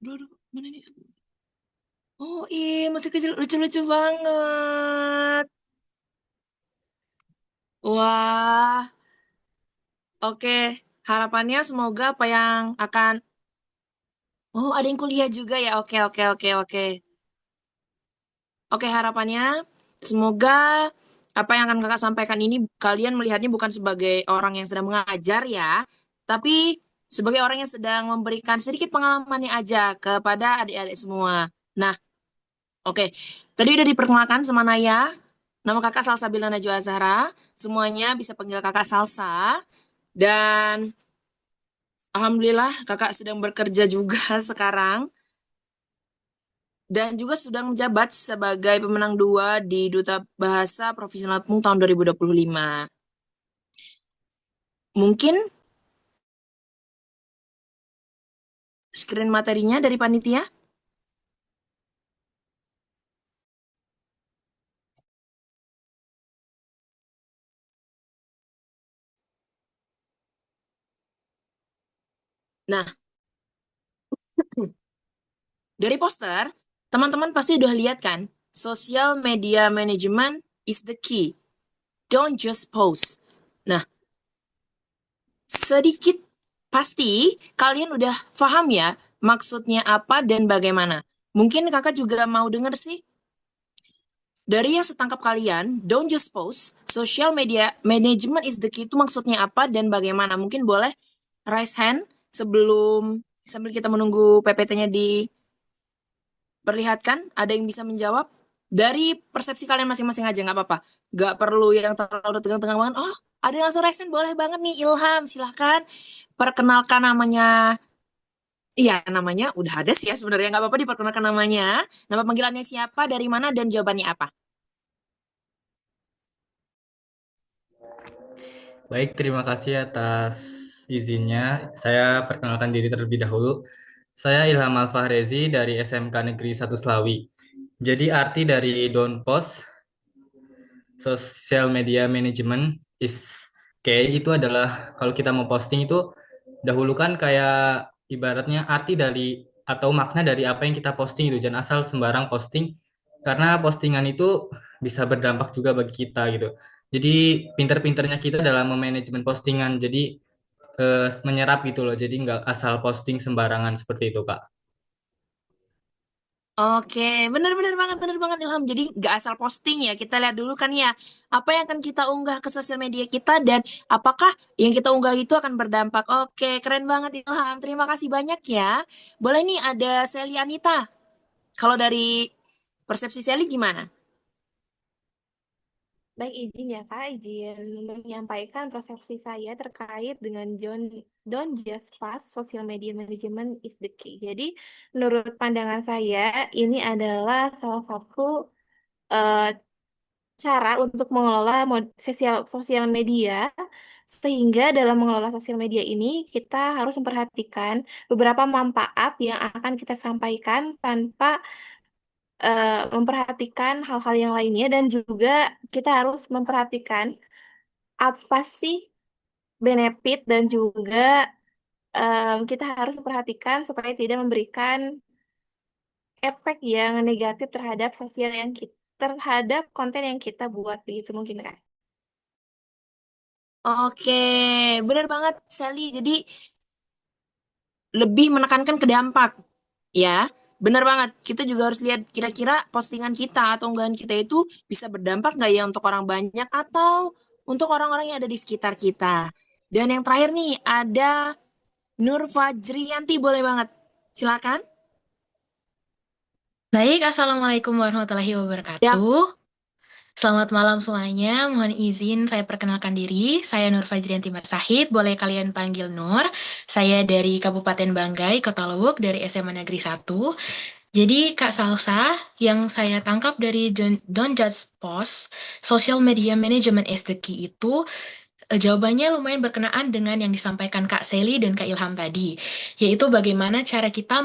Aduh, aduh, mana nih? Oh iya, masih kecil lucu-lucu banget. Wah, oke. Harapannya semoga apa yang akan... Oh, ada yang kuliah juga ya. Oke, oke, oke, oke. Oke, harapannya semoga apa yang akan kakak sampaikan ini kalian melihatnya bukan sebagai orang yang sedang mengajar ya, tapi sebagai orang yang sedang memberikan sedikit pengalamannya aja kepada adik-adik semua. Nah, oke. Tadi udah diperkenalkan sama Naya. Nama kakak Salsa Bila Najwa Azhara. Semuanya bisa panggil kakak Salsa. Dan alhamdulillah kakak sedang bekerja juga sekarang. Dan juga sudah menjabat sebagai pemenang dua di Duta Bahasa Profesional Lampung tahun 2025. Mungkin screen materinya dari panitia. Nah, dari poster, teman-teman pasti udah lihat kan? Social media management is the key. Don't just post. Nah, sedikit pasti kalian udah paham ya maksudnya apa dan bagaimana. Mungkin kakak juga mau denger sih. Dari yang setangkap kalian, don't just post, social media management is the key itu maksudnya apa dan bagaimana. Mungkin boleh raise hand sambil kita menunggu PPT-nya diperlihatkan. Ada yang bisa menjawab? Dari persepsi kalian masing-masing aja, nggak apa-apa. Nggak perlu yang terlalu tegang-tegang banget. Oh, ada yang langsung raise hand, boleh banget nih. Ilham, silahkan. Perkenalkan namanya. Iya, namanya udah ada sih ya sebenarnya. Nggak apa-apa diperkenalkan namanya. Nama panggilannya siapa, dari mana, dan jawabannya apa. Baik, terima kasih atas izinnya. Saya perkenalkan diri terlebih dahulu. Saya Ilham Alfahrezi dari SMK Negeri 1 Slawi. Jadi arti dari Don't Post Social Media Management is kayak itu adalah kalau kita mau posting itu dahulu kan kayak ibaratnya arti dari atau makna dari apa yang kita posting itu jangan asal sembarang posting karena postingan itu bisa berdampak juga bagi kita gitu. Jadi pinter-pinternya kita dalam memanajemen postingan. Jadi menyerap gitu loh. Jadi nggak asal posting sembarangan seperti itu, Kak. Oke, bener banget Ilham. Jadi nggak asal posting ya. Kita lihat dulu kan ya, apa yang akan kita unggah ke sosial media kita dan apakah yang kita unggah itu akan berdampak. Oke, keren banget Ilham. Terima kasih banyak ya. Boleh nih ada Sally Anita. Kalau dari persepsi Sally gimana? Baik, izin ya Kak, izin menyampaikan persepsi saya terkait dengan Don't Just Fast Social Media Management is the key. Jadi, menurut pandangan saya, ini adalah salah satu eh, cara untuk mengelola sosial media, sehingga dalam mengelola sosial media ini, kita harus memperhatikan beberapa manfaat yang akan kita sampaikan tanpa memperhatikan hal-hal yang lainnya dan juga kita harus memperhatikan apa sih benefit dan juga kita harus memperhatikan supaya tidak memberikan efek yang negatif terhadap terhadap konten yang kita buat gitu mungkin kan. Oke, bener banget Sally. Jadi lebih menekankan ke dampak. Ya, benar banget. Kita juga harus lihat kira-kira postingan kita atau unggahan kita itu bisa berdampak nggak ya untuk orang banyak atau untuk orang-orang yang ada di sekitar kita. Dan yang terakhir nih, ada Nur Fajrianti, boleh banget. Silakan. Baik, Assalamualaikum warahmatullahi Ya. wabarakatuh. Selamat malam semuanya. Mohon izin saya perkenalkan diri. Saya Nur Fajrianti Marsahid. Boleh kalian panggil Nur. Saya dari Kabupaten Banggai, Kota Luwuk, dari SMA Negeri 1. Jadi, Kak Salsa, yang saya tangkap dari Don't Judge Post, Social Media Management is the Key itu, jawabannya lumayan berkenaan dengan yang disampaikan Kak Sally dan Kak Ilham tadi, yaitu bagaimana cara kita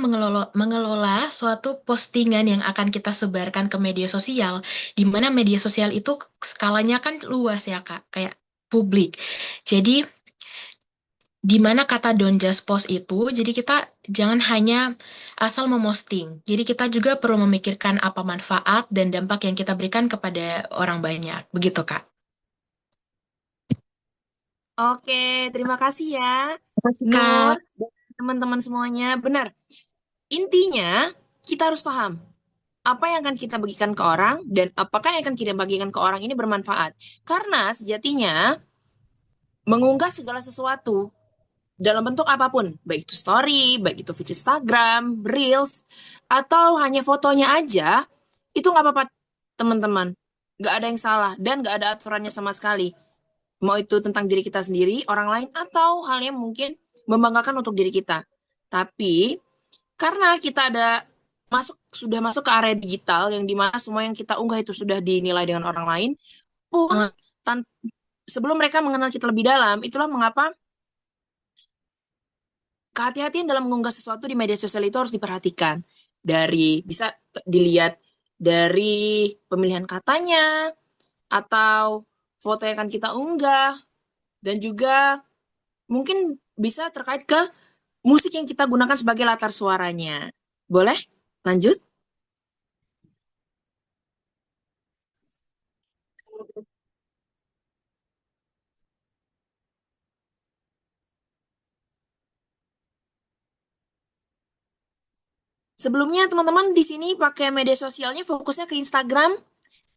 mengelola suatu postingan yang akan kita sebarkan ke media sosial, di mana media sosial itu skalanya kan luas ya Kak, kayak publik. Jadi di mana kata don't just post itu, jadi kita jangan hanya asal memosting. Jadi kita juga perlu memikirkan apa manfaat dan dampak yang kita berikan kepada orang banyak. Begitu, Kak. Oke, terima kasih ya, Terima kasih, Nur, Kak. dan teman-teman semuanya. Benar, intinya kita harus paham apa yang akan kita bagikan ke orang dan apakah yang akan kita bagikan ke orang ini bermanfaat. Karena sejatinya mengunggah segala sesuatu dalam bentuk apapun, baik itu story, baik itu feed Instagram, Reels, atau hanya fotonya aja, itu nggak apa-apa, teman-teman. Nggak ada yang salah dan nggak ada aturannya sama sekali. Mau itu tentang diri kita sendiri, orang lain, atau hal yang mungkin membanggakan untuk diri kita. Tapi karena kita sudah masuk ke area digital yang dimana semua yang kita unggah itu sudah dinilai dengan orang lain, pun Eh, tan- sebelum mereka mengenal kita lebih dalam, itulah mengapa kehati-hatian dalam mengunggah sesuatu di media sosial itu harus diperhatikan. Bisa dilihat dari pemilihan katanya, atau foto yang akan kita unggah, dan juga mungkin bisa terkait ke musik yang kita gunakan sebagai latar suaranya. Boleh? Lanjut? Sebelumnya teman-teman di sini pakai media sosialnya fokusnya ke Instagram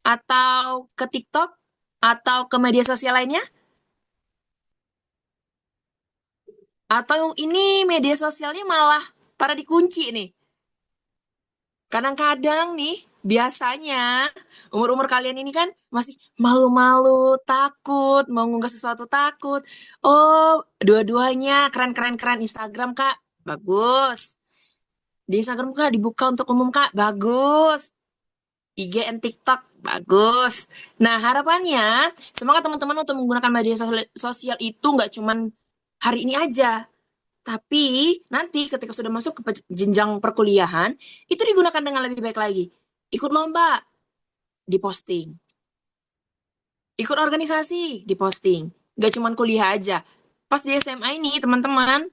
atau ke TikTok atau ke media sosial lainnya? Atau ini media sosialnya malah pada dikunci nih? Kadang-kadang nih, biasanya umur-umur kalian ini kan masih malu-malu, takut, mau ngunggah sesuatu takut. Oh, dua-duanya keren-keren-keren. Instagram, Kak. Bagus. Di Instagram, Kak, dibuka untuk umum, Kak. Bagus. IG and TikTok. Bagus. Nah, harapannya semangat teman-teman untuk menggunakan media sosial itu nggak cuman hari ini aja. Tapi nanti ketika sudah masuk ke jenjang perkuliahan, itu digunakan dengan lebih baik lagi. Ikut lomba, diposting. Ikut organisasi, diposting. Gak cuma kuliah aja. Pas di SMA ini, teman-teman,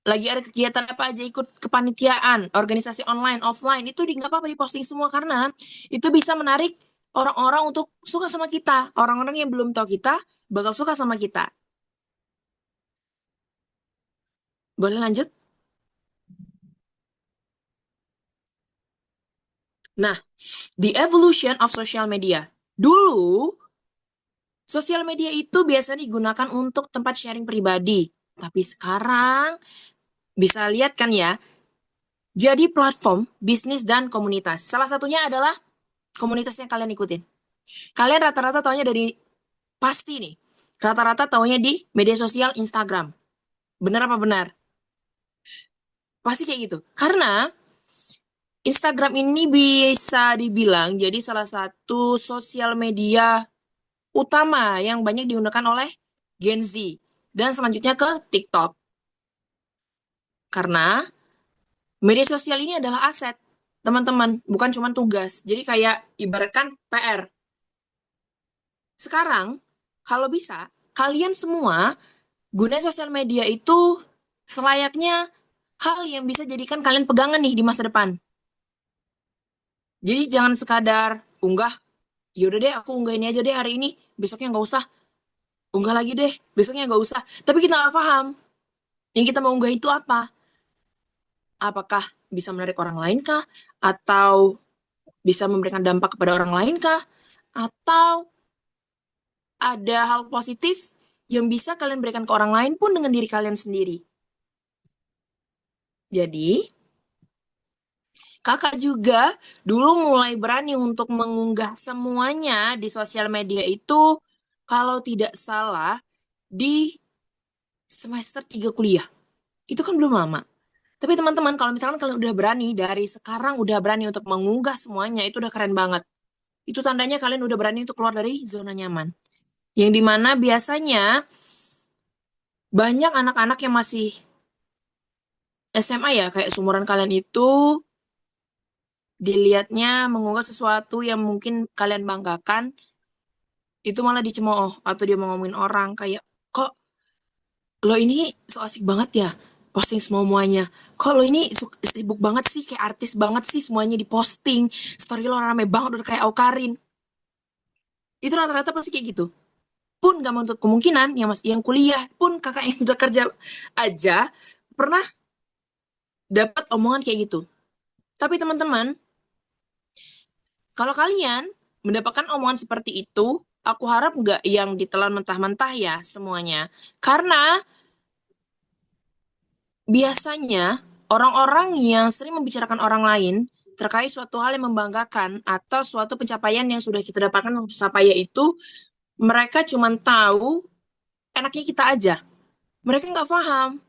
lagi ada kegiatan apa aja, ikut kepanitiaan, organisasi online, offline, itu nggak apa-apa diposting semua karena itu bisa menarik orang-orang untuk suka sama kita. Orang-orang yang belum tahu kita bakal suka sama kita. Boleh lanjut? Nah, the evolution of social media. Dulu, sosial media itu biasanya digunakan untuk tempat sharing pribadi. Tapi sekarang bisa lihat kan ya, jadi platform bisnis dan komunitas. Salah satunya adalah komunitas yang kalian ikutin. Kalian rata-rata taunya dari pasti nih. Rata-rata taunya di media sosial Instagram. Benar apa benar? Pasti kayak gitu. Karena Instagram ini bisa dibilang jadi salah satu sosial media utama yang banyak digunakan oleh Gen Z. Dan selanjutnya ke TikTok. Karena media sosial ini adalah aset, teman-teman, bukan cuma tugas. Jadi kayak ibaratkan PR. Sekarang, kalau bisa, kalian semua gunain sosial media itu selayaknya hal yang bisa jadikan kalian pegangan nih di masa depan. Jadi jangan sekadar unggah, yaudah deh aku unggah ini aja deh hari ini, besoknya nggak usah. Unggah lagi deh, besoknya nggak usah. Tapi kita nggak paham, yang kita mau unggah itu apa. Apakah bisa menarik orang lain kah? Atau bisa memberikan dampak kepada orang lain kah? Atau ada hal positif yang bisa kalian berikan ke orang lain pun dengan diri kalian sendiri. Jadi, kakak juga dulu mulai berani untuk mengunggah semuanya di sosial media itu kalau tidak salah di semester 3 kuliah. Itu kan belum lama. Tapi teman-teman, kalau misalkan kalian udah berani, dari sekarang udah berani untuk mengunggah semuanya, itu udah keren banget. Itu tandanya kalian udah berani untuk keluar dari zona nyaman. Yang dimana biasanya banyak anak-anak yang masih SMA ya, kayak seumuran kalian itu, dilihatnya mengunggah sesuatu yang mungkin kalian banggakan, itu malah dicemooh atau dia mau ngomongin orang kayak, kok lo ini so asik banget ya posting semuanya. Kok lo ini sibuk banget sih, kayak artis banget sih, semuanya diposting. Story lo rame banget udah kayak Aukarin. Itu rata-rata pasti kayak gitu. Pun gak menutup kemungkinan yang kuliah pun kakak yang udah kerja aja pernah dapat omongan kayak gitu. Tapi teman-teman, kalau kalian mendapatkan omongan seperti itu, aku harap nggak yang ditelan mentah-mentah ya semuanya. Karena biasanya orang-orang yang sering membicarakan orang lain terkait suatu hal yang membanggakan atau suatu pencapaian yang sudah kita dapatkan sampai yaitu mereka cuma tahu enaknya kita aja. Mereka nggak paham.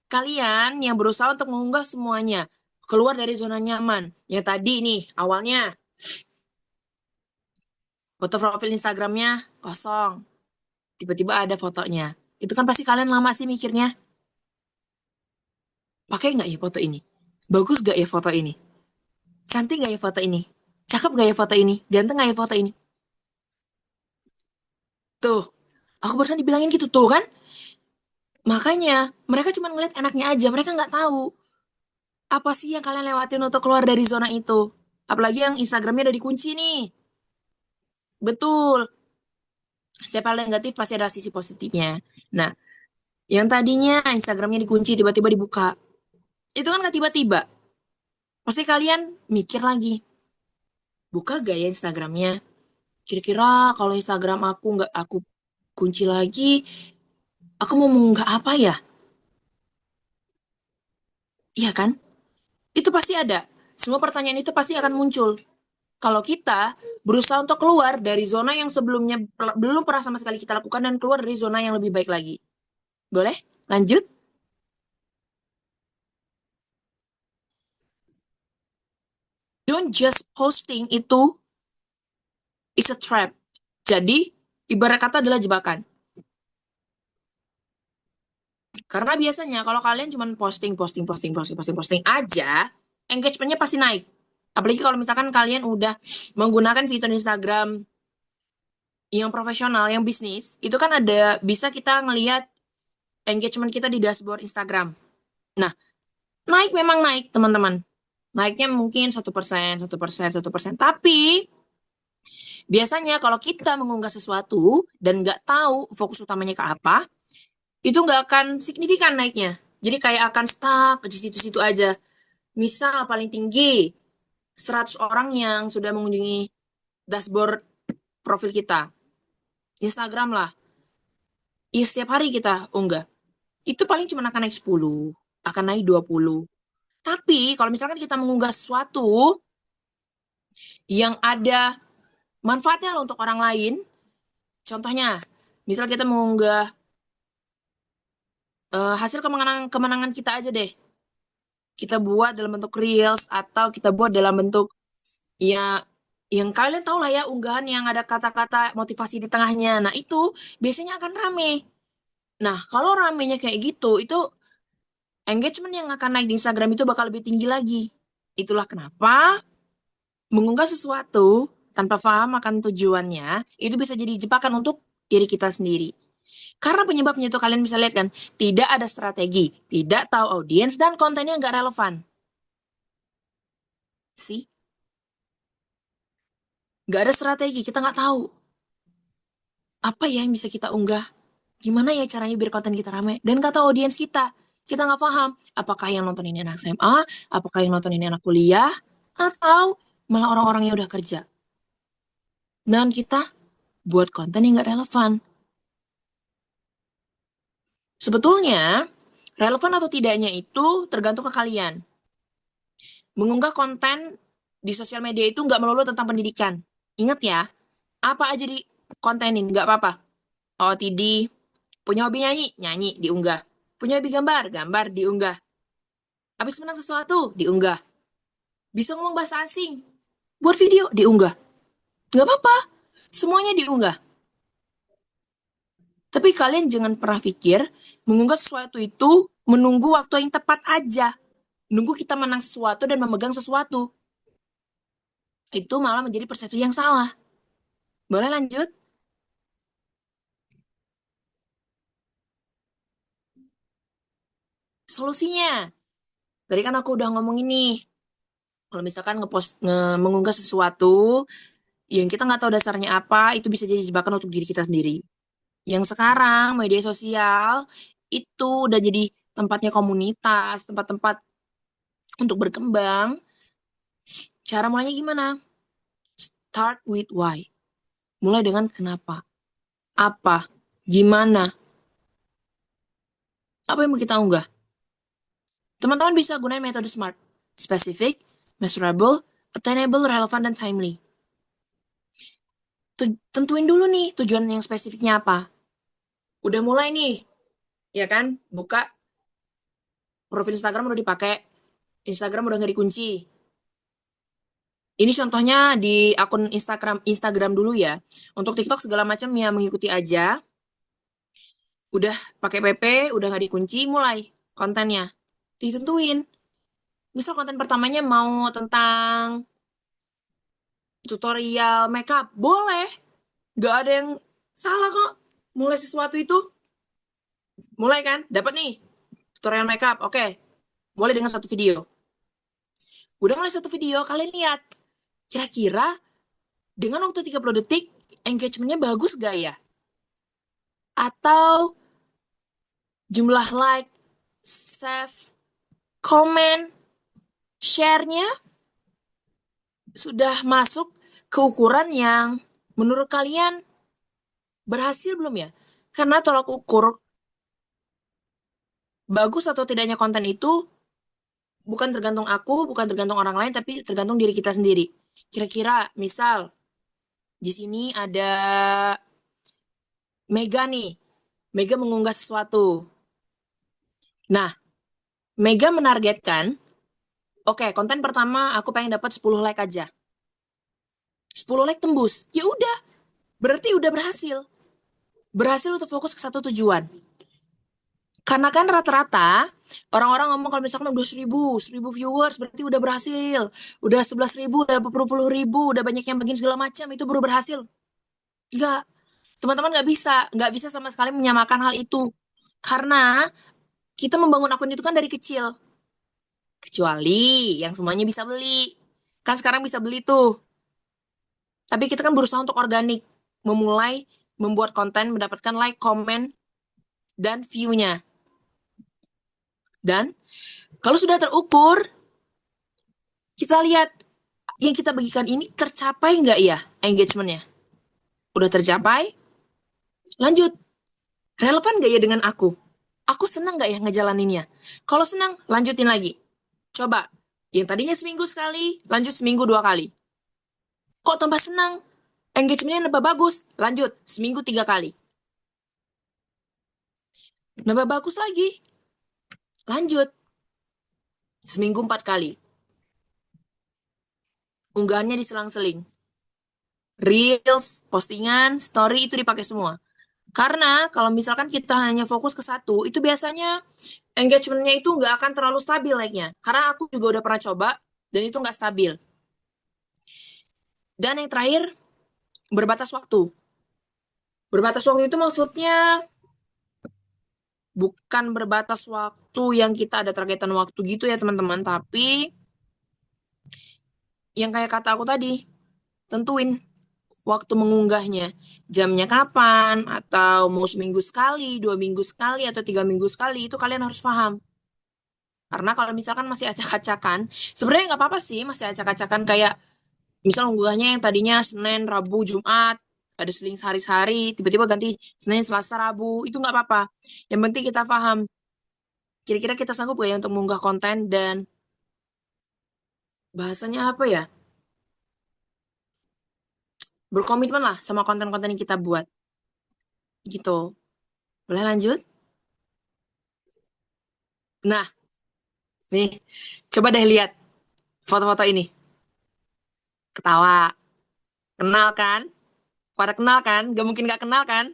Kalian yang berusaha untuk mengunggah semuanya keluar dari zona nyaman. Yang tadi nih awalnya foto profil Instagramnya kosong. Tiba-tiba ada fotonya. Itu kan pasti kalian lama sih mikirnya. Pakai nggak ya foto ini? Bagus nggak ya foto ini? Cantik nggak ya foto ini? Cakep nggak ya foto ini? Ganteng nggak ya foto ini? Tuh, aku barusan dibilangin gitu tuh kan? Makanya mereka cuma ngeliat enaknya aja. Mereka nggak tahu apa sih yang kalian lewatin untuk keluar dari zona itu. Apalagi yang Instagramnya udah dikunci nih. Betul. Setiap hal negatif pasti ada sisi positifnya. Nah, yang tadinya Instagramnya dikunci tiba-tiba dibuka. Itu kan nggak tiba-tiba. Pasti kalian mikir lagi, buka gak ya Instagramnya? Kira-kira kalau Instagram aku nggak aku kunci lagi, aku mau mengunggah apa ya? Iya kan? Itu pasti ada. Semua pertanyaan itu pasti akan muncul. Kalau kita berusaha untuk keluar dari zona yang sebelumnya belum pernah sama sekali kita lakukan dan keluar dari zona yang lebih baik lagi. Boleh? Lanjut? Don't just posting itu is a trap. Jadi, ibarat kata adalah jebakan. Karena biasanya kalau kalian cuma posting aja, engagementnya pasti naik. Apalagi kalau misalkan kalian udah menggunakan fitur Instagram yang profesional, yang bisnis, itu kan ada bisa kita ngelihat engagement kita di dashboard Instagram. Nah, naik memang naik teman-teman. Naiknya mungkin 1%, 1%, 1%. Tapi biasanya kalau kita mengunggah sesuatu dan nggak tahu fokus utamanya ke apa, itu nggak akan signifikan naiknya. Jadi kayak akan stuck di situ-situ aja. Misal paling tinggi 100 orang yang sudah mengunjungi dashboard profil kita. Instagram lah. Ya setiap hari kita unggah. Itu paling cuma akan naik 10, akan naik 20. Tapi kalau misalkan kita mengunggah sesuatu yang ada manfaatnya loh untuk orang lain, contohnya, misal kita mengunggah hasil kemenangan kita aja deh. Kita buat dalam bentuk reels atau kita buat dalam bentuk ya yang kalian tahu lah ya unggahan yang ada kata-kata motivasi di tengahnya. Nah, itu biasanya akan rame. Nah, kalau ramenya kayak gitu, itu engagement yang akan naik di Instagram itu bakal lebih tinggi lagi. Itulah kenapa mengunggah sesuatu tanpa paham akan tujuannya, itu bisa jadi jebakan untuk diri kita sendiri. Karena penyebabnya itu kalian bisa lihat kan, tidak ada strategi, tidak tahu audiens, dan kontennya nggak relevan. Sih, nggak ada strategi, kita nggak tahu apa ya yang bisa kita unggah, gimana ya caranya biar konten kita rame, dan nggak tahu audiens kita. Kita nggak paham, apakah yang nonton ini anak SMA, apakah yang nonton ini anak kuliah, atau malah orang-orang yang udah kerja. Dan kita buat konten yang nggak relevan. Sebetulnya, relevan atau tidaknya itu tergantung ke kalian. Mengunggah konten di sosial media itu nggak melulu tentang pendidikan. Ingat ya, apa aja di kontenin, nggak apa-apa. OOTD, punya hobi nyanyi, nyanyi, diunggah. Punya hobi gambar, gambar, diunggah. Habis menang sesuatu, diunggah. Bisa ngomong bahasa asing, buat video, diunggah. Nggak apa-apa, semuanya diunggah. Tapi kalian jangan pernah pikir mengunggah sesuatu itu menunggu waktu yang tepat aja. Nunggu kita menang sesuatu dan memegang sesuatu. Itu malah menjadi persepsi yang salah. Boleh lanjut? solusinya. Tadi kan aku udah ngomong ini. Kalau misalkan mengunggah sesuatu yang kita nggak tahu dasarnya apa, itu bisa jadi jebakan untuk diri kita sendiri. Yang sekarang media sosial itu udah jadi tempatnya komunitas, tempat-tempat untuk berkembang. Cara mulainya gimana? Start with why. Mulai dengan kenapa, apa, gimana, apa yang mau kita unggah. Teman-teman bisa gunain metode SMART. Specific, measurable, attainable, relevant, dan timely. Tentuin dulu nih tujuan yang spesifiknya apa. Udah mulai nih, ya kan? Buka profil Instagram udah dipakai, Instagram udah nggak dikunci. Ini contohnya di akun Instagram dulu ya. Untuk TikTok segala macam ya mengikuti aja. Udah pakai PP, udah nggak dikunci, mulai kontennya. Ditentuin. Misal konten pertamanya mau tentang tutorial makeup, boleh. Nggak ada yang salah kok. Mulai sesuatu itu, mulai kan? Dapat nih tutorial makeup, oke. Mulai dengan satu video. Udah mulai satu video, kalian lihat. Kira-kira dengan waktu 30 detik, engagementnya bagus gak ya? Atau jumlah like, save, komen, share-nya sudah masuk ke ukuran yang menurut kalian berhasil belum ya? Karena tolak ukur bagus atau tidaknya konten itu bukan tergantung aku, bukan tergantung orang lain, tapi tergantung diri kita sendiri. Kira-kira, misal, di sini ada Mega nih. Mega mengunggah sesuatu. Nah, Mega menargetkan, oke, konten pertama aku pengen dapat 10 like aja. 10 like tembus. Ya udah, berarti udah berhasil. Berhasil untuk fokus ke satu tujuan. Karena kan rata-rata orang-orang ngomong kalau misalkan udah 1000 viewers berarti udah berhasil. Udah 11.000, udah 10.000, udah banyak yang bikin segala macam, itu baru berhasil. Enggak. Teman-teman nggak bisa sama sekali menyamakan hal itu. Karena kita membangun akun itu kan dari kecil. Kecuali yang semuanya bisa beli. Kan sekarang bisa beli tuh. Tapi kita kan berusaha untuk organik. Memulai membuat konten, mendapatkan like, komen, dan view-nya. Dan kalau sudah terukur, kita lihat yang kita bagikan ini tercapai nggak ya engagementnya? Udah tercapai? Lanjut. Relevan nggak ya dengan aku? Aku senang nggak ya ngejalaninnya? Kalau senang, lanjutin lagi. Coba, yang tadinya seminggu sekali, lanjut seminggu 2 kali. Kok tambah senang? Engagementnya nambah bagus, lanjut seminggu 3 kali. Nambah bagus lagi, lanjut seminggu 4 kali. Unggahannya diselang-seling. Reels, postingan, story itu dipakai semua. Karena kalau misalkan kita hanya fokus ke satu, itu biasanya engagementnya itu nggak akan terlalu stabil like-nya. Karena aku juga udah pernah coba, dan itu nggak stabil. Dan yang terakhir, berbatas waktu. Berbatas waktu itu maksudnya bukan berbatas waktu yang kita ada targetan waktu gitu ya teman-teman, tapi yang kayak kata aku tadi, tentuin waktu mengunggahnya. Jamnya kapan, atau mau seminggu sekali, 2 minggu sekali, atau 3 minggu sekali, itu kalian harus paham. Karena kalau misalkan masih acak-acakan, sebenarnya nggak apa-apa sih masih acak-acakan kayak misal unggahnya yang tadinya Senin, Rabu, Jumat, ada seling sehari-sehari, tiba-tiba ganti Senin, Selasa, Rabu, itu nggak apa-apa. Yang penting kita paham, kira-kira kita sanggup gak ya untuk mengunggah konten dan bahasanya apa ya, berkomitmen lah sama konten-konten yang kita buat. Gitu. Boleh lanjut? Nah, nih, coba deh lihat foto-foto ini. Ketawa. Kenal kan? Pada kenal kan? Gak mungkin gak kenal kan?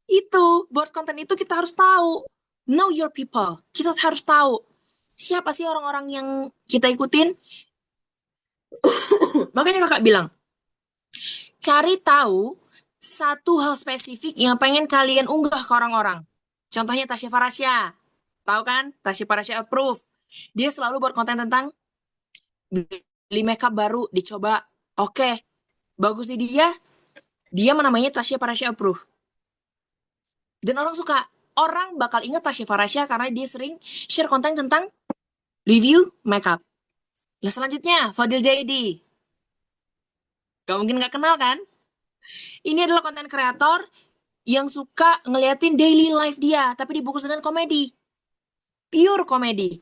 Itu, buat konten itu kita harus tahu. Know your people. Kita harus tahu. Siapa sih orang-orang yang kita ikutin? Makanya kakak bilang, cari tahu satu hal spesifik yang pengen kalian unggah ke orang-orang. Contohnya Tasya Farasya. Tahu kan? Tasya Farasya approve. Dia selalu buat konten tentang beli makeup baru, dicoba. Oke, bagus di dia. Dia menamainya Tasya Farasya approve. Dan orang suka. Orang bakal ingat Tasya Farasya karena dia sering share konten tentang review makeup. Nah selanjutnya, Fadil Jaidi. Gak mungkin gak kenal kan? Ini adalah konten kreator yang suka ngeliatin daily life dia, tapi dibungkus dengan komedi. Pure komedi.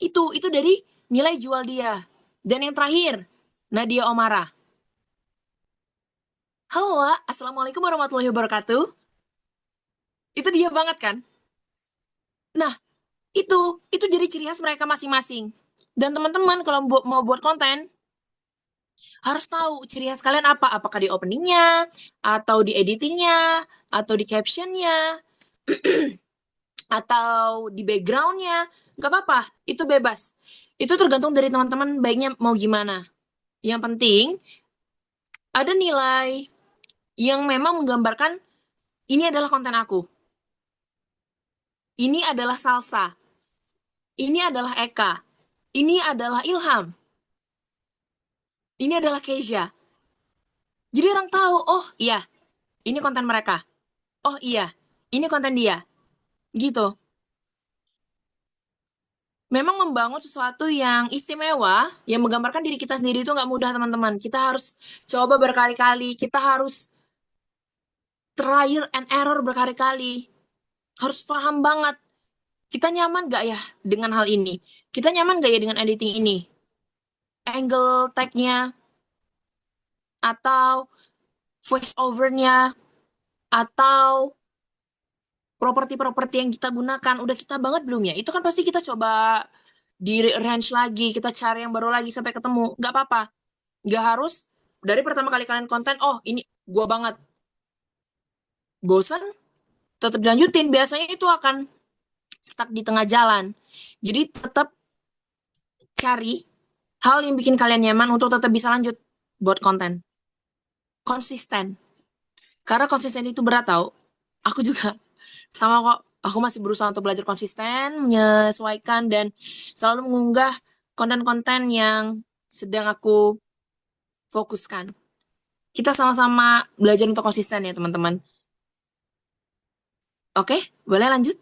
Itu dari nilai jual dia. Dan yang terakhir, Nadia Omara. Halo, Assalamualaikum warahmatullahi wabarakatuh. Itu dia banget kan? Nah, itu jadi ciri khas mereka masing-masing. Dan teman-teman kalau mau buat konten, harus tahu ciri khas kalian apa. Apakah di openingnya, atau di editingnya, atau di captionnya, atau di backgroundnya. Gak apa-apa, itu bebas. Itu tergantung dari teman-teman baiknya mau gimana. Yang penting, ada nilai yang memang menggambarkan ini adalah konten aku. Ini adalah Salsa. Ini adalah Eka. Ini adalah Ilham. Ini adalah Kezia. Jadi orang tahu, oh iya, ini konten mereka. Oh iya, ini konten dia. Gitu. Memang membangun sesuatu yang istimewa, yang menggambarkan diri kita sendiri itu nggak mudah, teman-teman. Kita harus coba berkali-kali. Kita harus trial and error berkali-kali. Harus paham banget. Kita nyaman gak ya dengan hal ini? Kita nyaman gak ya dengan editing ini? Angle tag-nya, atau voice over-nya, atau properti-properti yang kita gunakan, udah kita banget belum ya? Itu kan pasti kita coba di range lagi, kita cari yang baru lagi sampai ketemu. Gak apa-apa. Gak harus dari pertama kali kalian konten, oh ini gua banget. Bosan, tetap dilanjutin. Biasanya itu akan stuck di tengah jalan. Jadi tetap cari hal yang bikin kalian nyaman untuk tetap bisa lanjut buat konten. Konsisten. Karena konsisten itu berat tau. Aku juga sama kok. Aku masih berusaha untuk belajar konsisten, menyesuaikan, dan selalu mengunggah konten-konten yang sedang aku fokuskan. Kita sama-sama belajar untuk konsisten ya teman-teman. Oke, boleh lanjut?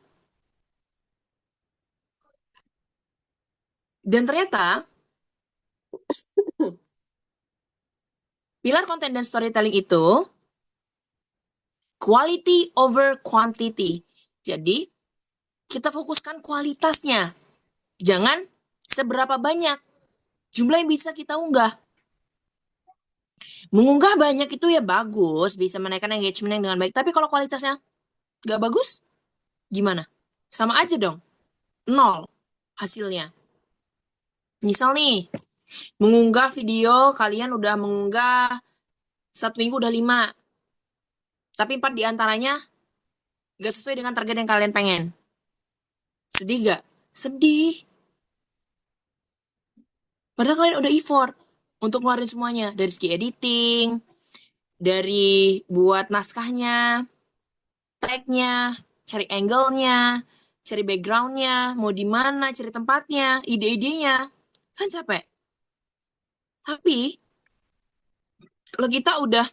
Dan ternyata, pilar konten dan storytelling itu quality over quantity. Jadi, kita fokuskan kualitasnya. Jangan seberapa banyak jumlah yang bisa kita unggah. Mengunggah banyak itu ya bagus, bisa menaikkan engagement dengan baik. Tapi kalau kualitasnya gak bagus, gimana? Sama aja dong. Nol hasilnya. Misal nih, mengunggah video, kalian udah mengunggah 1 minggu udah 5. Tapi 4 diantaranya gak sesuai dengan target yang kalian pengen. Sedih gak? Sedih. Padahal kalian udah effort untuk ngeluarin semuanya. Dari segi editing, dari buat naskahnya, tag-nya, cari angle-nya, cari background-nya, mau di mana, cari tempatnya, ide-idenya. Kan capek. Tapi, kalau kita udah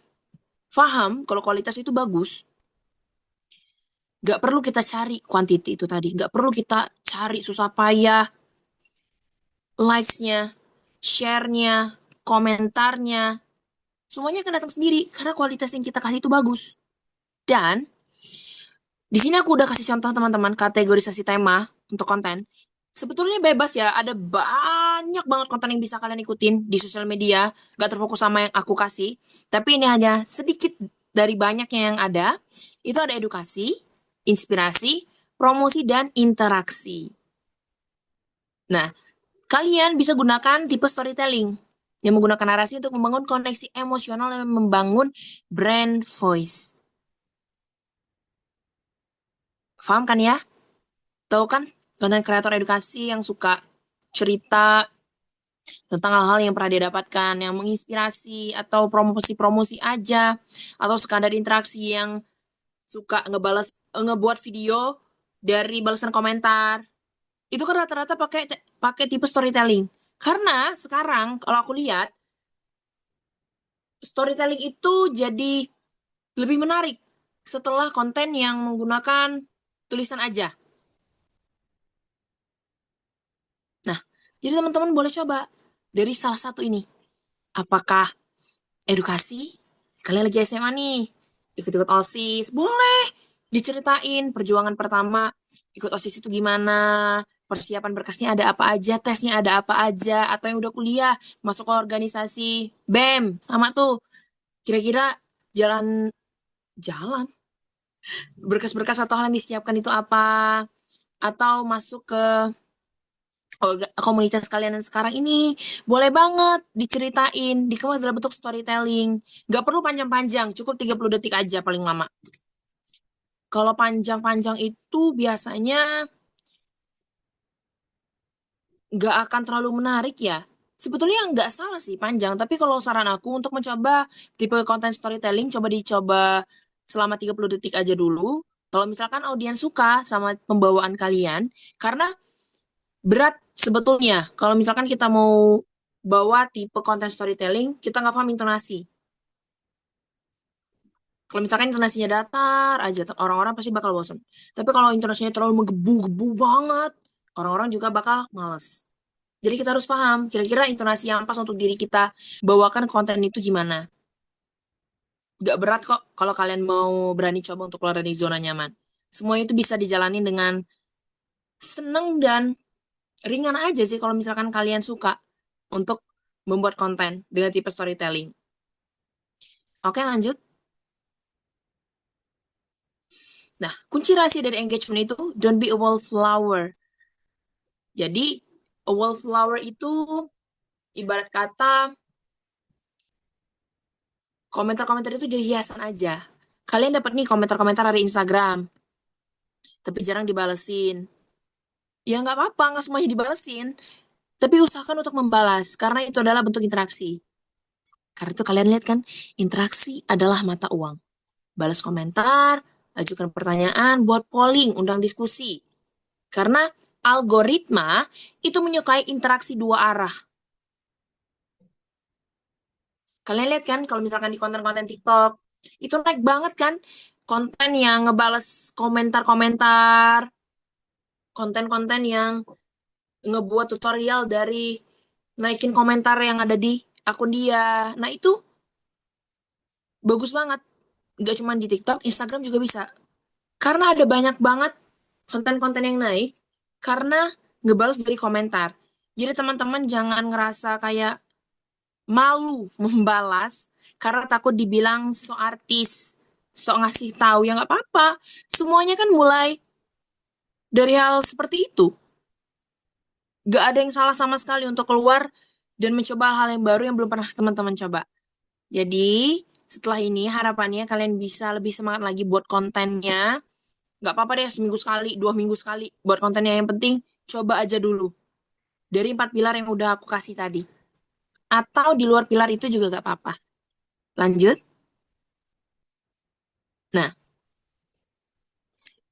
paham kalau kualitas itu bagus, gak perlu kita cari quantity itu tadi. Gak perlu kita cari susah payah likes-nya, share-nya, komentarnya. Semuanya akan datang sendiri karena kualitas yang kita kasih itu bagus. Dan di sini aku udah kasih contoh teman-teman kategorisasi tema untuk konten. Sebetulnya bebas ya, ada banyak banget konten yang bisa kalian ikutin di sosial media. Gak terfokus sama yang aku kasih. Tapi ini hanya sedikit dari banyaknya yang ada. Itu ada edukasi, inspirasi, promosi, dan interaksi. Nah, kalian bisa gunakan tipe storytelling yang menggunakan narasi untuk membangun koneksi emosional dan membangun brand voice. Paham kan ya? Tahu kan? Konten kreator edukasi yang suka cerita tentang hal-hal yang pernah dia dapatkan, yang menginspirasi, atau promosi-promosi aja, atau sekadar interaksi yang suka ngebuat video dari balasan komentar. Itu kan rata-rata pakai pakai tipe storytelling. Karena sekarang kalau aku lihat storytelling itu jadi lebih menarik setelah konten yang menggunakan tulisan aja. Nah, jadi teman-teman boleh coba dari salah satu ini. Apakah edukasi? Kalian lagi SMA nih, ikut-ikut OSIS, boleh diceritain perjuangan pertama ikut OSIS itu gimana, persiapan berkasnya ada apa aja, tesnya ada apa aja, atau yang udah kuliah, masuk ke organisasi BEM, sama tuh, kira-kira jalan jalan berkas-berkas atau hal yang disiapkan itu apa, atau masuk ke komunitas kalian yang sekarang ini, boleh banget diceritain, dikemas dalam bentuk storytelling. Nggak perlu panjang-panjang, cukup 30 detik aja paling lama. Kalau panjang-panjang itu biasanya nggak akan terlalu menarik ya. Sebetulnya nggak salah sih panjang, tapi kalau saran aku untuk mencoba tipe konten storytelling, coba dicoba selama 30 detik aja dulu. Kalau misalkan audiens suka sama pembawaan kalian, karena berat sebetulnya. Kalau misalkan kita mau bawa tipe konten storytelling, kita nggak paham intonasi. Kalau misalkan intonasinya datar aja, orang-orang pasti bakal bosan. Tapi kalau intonasinya terlalu menggebu-gebu banget, orang-orang juga bakal males. Jadi kita harus paham, kira-kira intonasi yang pas untuk diri kita bawakan konten itu gimana. Gak berat kok kalau kalian mau berani coba untuk keluar dari zona nyaman. Semua itu bisa dijalani dengan seneng dan ringan aja sih kalau misalkan kalian suka untuk membuat konten dengan tipe storytelling. Oke, lanjut. Nah, kunci rahasia dari engagement itu don't be a wallflower. Jadi, a wallflower itu ibarat kata komentar-komentar itu jadi hiasan aja. Kalian dapat nih komentar-komentar dari Instagram, tapi jarang dibalesin. Ya nggak apa-apa, nggak semuanya dibalesin. Tapi usahakan untuk membalas, karena itu adalah bentuk interaksi. Karena itu kalian lihat kan, interaksi adalah mata uang. Balas komentar, ajukan pertanyaan, buat polling, undang diskusi. Karena algoritma itu menyukai interaksi dua arah. Kalian lihat kan, kalau misalkan di konten-konten TikTok, itu naik banget kan, konten yang ngebales komentar-komentar, konten-konten yang ngebuat tutorial dari naikin komentar yang ada di akun dia. Nah itu bagus banget. Nggak cuma di TikTok, Instagram juga bisa. Karena ada banyak banget konten-konten yang naik karena ngebales dari komentar. Jadi teman-teman jangan ngerasa kayak malu membalas karena takut dibilang so artis, so ngasih tahu, ya nggak apa-apa. Semuanya kan mulai dari hal seperti itu. Nggak ada yang salah sama sekali untuk keluar dan mencoba hal yang baru yang belum pernah teman-teman coba. Jadi setelah ini harapannya kalian bisa lebih semangat lagi buat kontennya. Nggak apa-apa deh seminggu sekali, 2 minggu sekali buat kontennya. Yang penting coba aja dulu. Dari 4 pilar yang udah aku kasih tadi. Atau di luar pilar itu juga nggak apa-apa. Lanjut. Nah,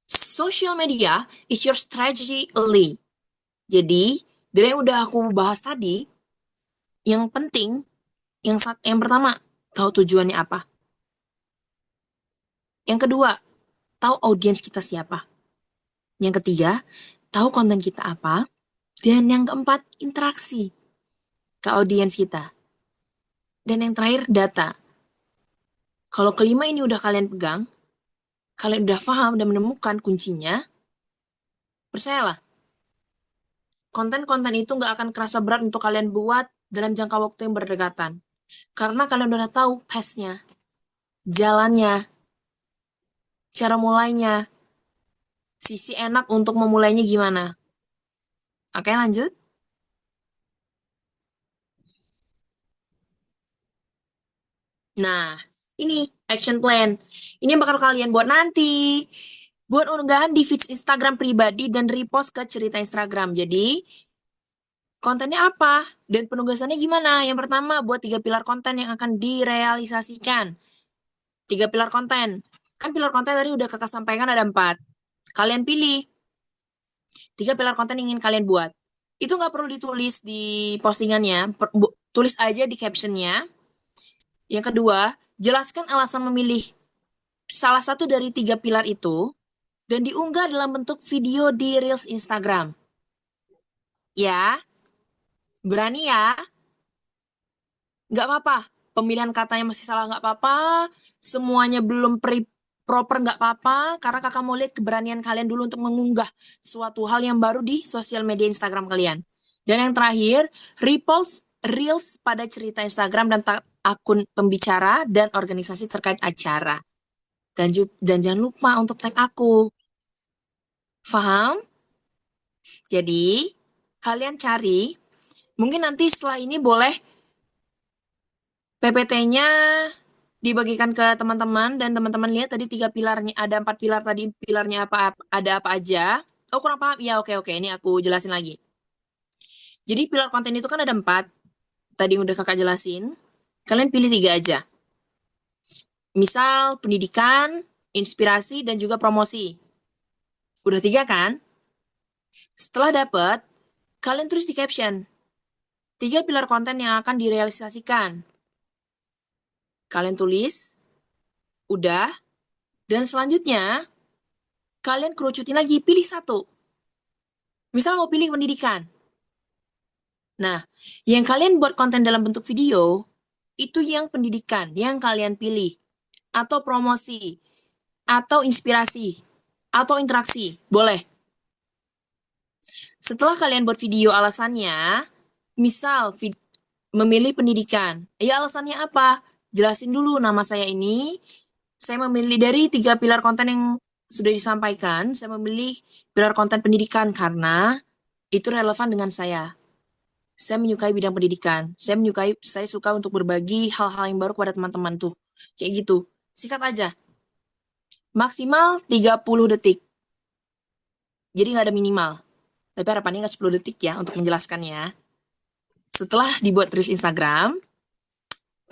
social media is your strategy only. Jadi, dari yang udah aku bahas tadi, yang penting, yang pertama, tahu tujuannya apa. Yang kedua, tahu audiens kita siapa. Yang ketiga, tahu konten kita apa. Dan yang keempat, interaksi ke audiens kita. Dan yang terakhir, data. Kalau kelima ini udah kalian pegang, kalian udah paham dan menemukan kuncinya, percayalah, konten-konten itu nggak akan kerasa berat untuk kalian buat dalam jangka waktu yang berdekatan. Karena kalian udah tahu pace-nya, jalannya, cara mulainya, sisi enak untuk memulainya gimana. Oke, lanjut. Nah, ini action plan. Ini yang bakal kalian buat nanti. Buat unggahan di feed Instagram pribadi dan repost ke cerita Instagram. Jadi, kontennya apa? Dan penugasannya gimana? Yang pertama, buat 3 pilar konten yang akan direalisasikan. 3 pilar konten. Kan pilar konten tadi udah kakak sampaikan ada 4. Kalian pilih 3 pilar konten yang ingin kalian buat. Itu nggak perlu ditulis di postingannya, tulis aja di captionnya. Yang kedua, jelaskan alasan memilih salah satu dari 3 pilar itu dan diunggah dalam bentuk video di Reels Instagram. Ya, berani ya? Nggak apa-apa. Pemilihan katanya masih salah nggak apa-apa. Semuanya belum proper nggak apa-apa. Karena kakak mau lihat keberanian kalian dulu untuk mengunggah suatu hal yang baru di sosial media Instagram kalian. Dan yang terakhir, repost Reels pada cerita Instagram dan akun pembicara dan organisasi terkait acara. Dan jangan lupa untuk tag aku. Paham? Jadi, kalian cari. Mungkin nanti setelah ini boleh PPT-nya dibagikan ke teman-teman dan teman-teman lihat tadi 3 pilarnya, ada 4 pilar tadi, pilarnya ada apa aja. Oh, kurang paham? Ya, oke, ini aku jelasin lagi. Jadi pilar konten itu kan ada 4. Tadi udah kakak jelasin. Kalian pilih 3 aja. Misal pendidikan, inspirasi, dan juga promosi. Udah 3 kan? Setelah dapet, kalian tulis di caption. 3 pilar konten yang akan direalisasikan. Kalian tulis, udah, dan selanjutnya kalian kerucutin lagi, pilih satu. Misal mau pilih pendidikan. Nah, yang kalian buat konten dalam bentuk video, itu yang pendidikan, yang kalian pilih. Atau promosi, atau inspirasi, atau interaksi, boleh. Setelah kalian buat video alasannya, misal memilih pendidikan. Ya alasannya apa? Jelasin dulu nama saya ini. Saya memilih dari 3 pilar konten yang sudah disampaikan, saya memilih pilar konten pendidikan karena itu relevan dengan saya. Saya menyukai bidang pendidikan. Saya suka untuk berbagi hal-hal yang baru kepada teman-teman tuh. Kayak gitu. Sikat aja. Maksimal 30 detik. Jadi nggak ada minimal. Tapi harapannya nggak 10 detik ya untuk menjelaskannya. Setelah dibuat Reels Instagram,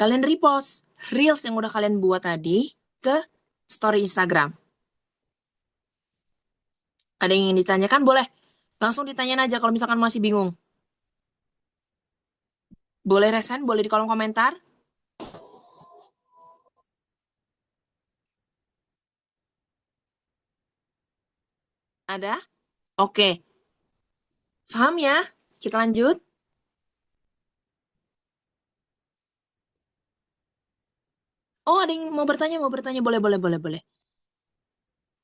kalian repost Reels yang udah kalian buat tadi ke story Instagram. Ada yang ingin ditanyakan? Boleh. Langsung ditanyain aja kalau misalkan masih bingung. Boleh resen, boleh di kolom komentar. Ada? Oke. Paham ya? Kita lanjut. Oh, ada yang mau bertanya, Boleh, boleh.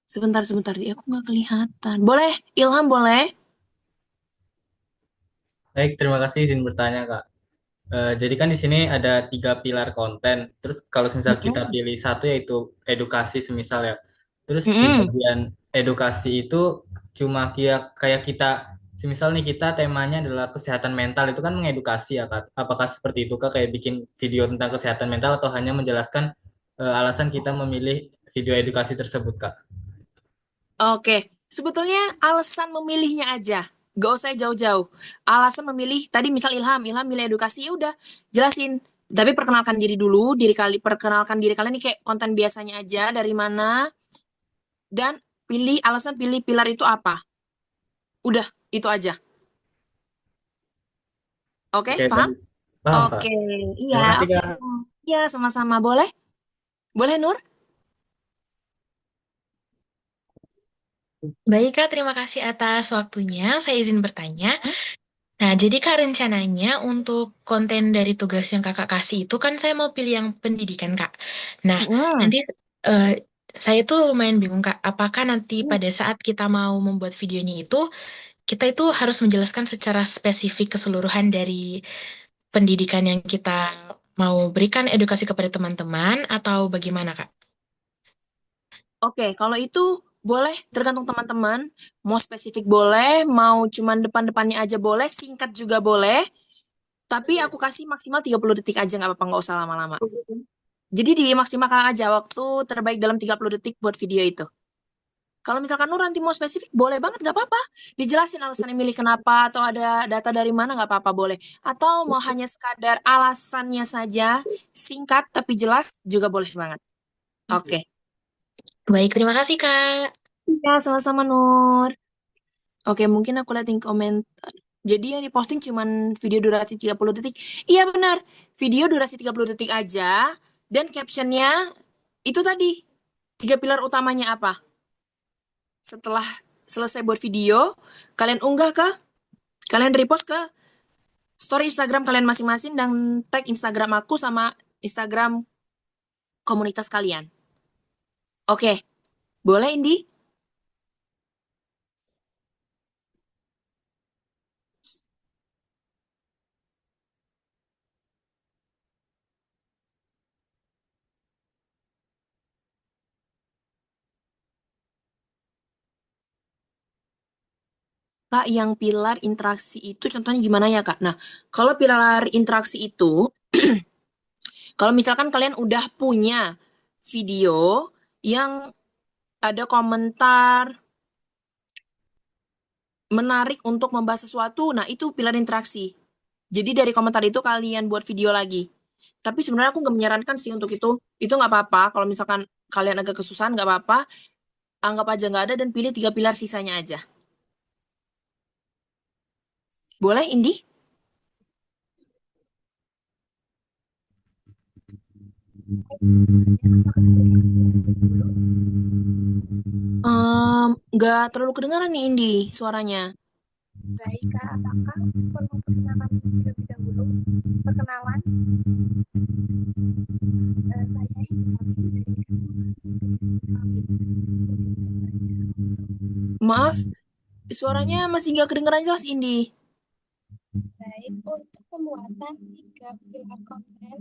Sebentar, aku nggak kelihatan. Boleh, Ilham boleh? Baik, terima kasih izin bertanya, Kak. Jadi kan di sini ada 3 pilar konten. Terus kalau misal kita Mm-mm. pilih satu yaitu edukasi semisal ya. Terus di Mm-mm. bagian edukasi itu cuma kayak kita, semisal nih kita temanya adalah kesehatan mental itu kan mengedukasi ya Kak. Apakah seperti itu Kak kayak bikin video tentang kesehatan mental atau hanya menjelaskan alasan kita memilih video edukasi tersebut Kak? Oke, sebetulnya alasan memilihnya aja. Gak usah jauh-jauh. Alasan memilih, tadi misal Ilham milih edukasi, ya udah, jelasin. Tapi perkenalkan diri dulu, perkenalkan diri kalian nih kayak konten biasanya aja, dari mana, dan pilih pilar itu apa. Udah, itu aja. Oke, Oke, paham? baik. Paham Kak. Oke, iya, Terima kasih oke. Kak. Iya, sama-sama. Boleh? Boleh, Nur? Baik, Kak, terima kasih atas waktunya. Saya izin bertanya. Hmm? Nah, jadi Kak rencananya untuk konten dari tugas yang Kakak kasih itu kan saya mau pilih yang pendidikan, Kak. Nah, Mm-mm. nanti eh, saya tuh lumayan bingung, Kak. Apakah nanti pada saat kita mau membuat videonya itu, kita itu harus menjelaskan secara spesifik keseluruhan dari pendidikan yang kita mau berikan edukasi kepada teman-teman atau bagaimana, Kak? Oke, kalau itu boleh tergantung teman-teman. Mau spesifik boleh, mau cuman depan-depannya aja boleh, singkat juga boleh. Tapi aku kasih maksimal 30 detik aja, nggak apa-apa, nggak usah lama-lama. Jadi dimaksimalkan aja waktu terbaik dalam 30 detik buat video itu. Kalau misalkan Nur nanti mau spesifik, boleh banget, nggak apa-apa. Dijelasin alasannya milih kenapa, atau ada data dari mana, nggak apa-apa, boleh. Atau mau hanya sekadar alasannya saja, singkat tapi jelas, juga boleh banget. Oke. Baik, terima kasih, Kak. Ya, sama-sama Nur. Oke, mungkin aku liatin komentar. Jadi yang diposting cuman video durasi 30 detik. Iya benar, video durasi 30 detik aja. Dan captionnya itu tadi, 3 pilar utamanya apa? Setelah selesai buat video, kalian unggah kalian repost ke story Instagram kalian masing-masing dan tag Instagram aku sama Instagram komunitas kalian. Oke, boleh Indi? Kak, yang pilar interaksi itu contohnya gimana ya, Kak? Nah, kalau pilar interaksi itu, kalau misalkan kalian udah punya video yang ada komentar menarik untuk membahas sesuatu, nah itu pilar interaksi. Jadi dari komentar itu kalian buat video lagi. Tapi sebenarnya aku nggak menyarankan sih untuk itu. Itu nggak apa-apa. Kalau misalkan kalian agak kesusahan nggak apa-apa. Anggap aja nggak ada dan pilih 3 pilar sisanya aja. Boleh, Indi? Nggak terlalu kedengaran nih Indi suaranya. Baik, Kak, apakah perlu perkenalan terlebih dahulu? Perkenalan, saya Maaf, suaranya masih nggak kedengaran jelas Indi. baik untuk pembuatan 3 pilar konten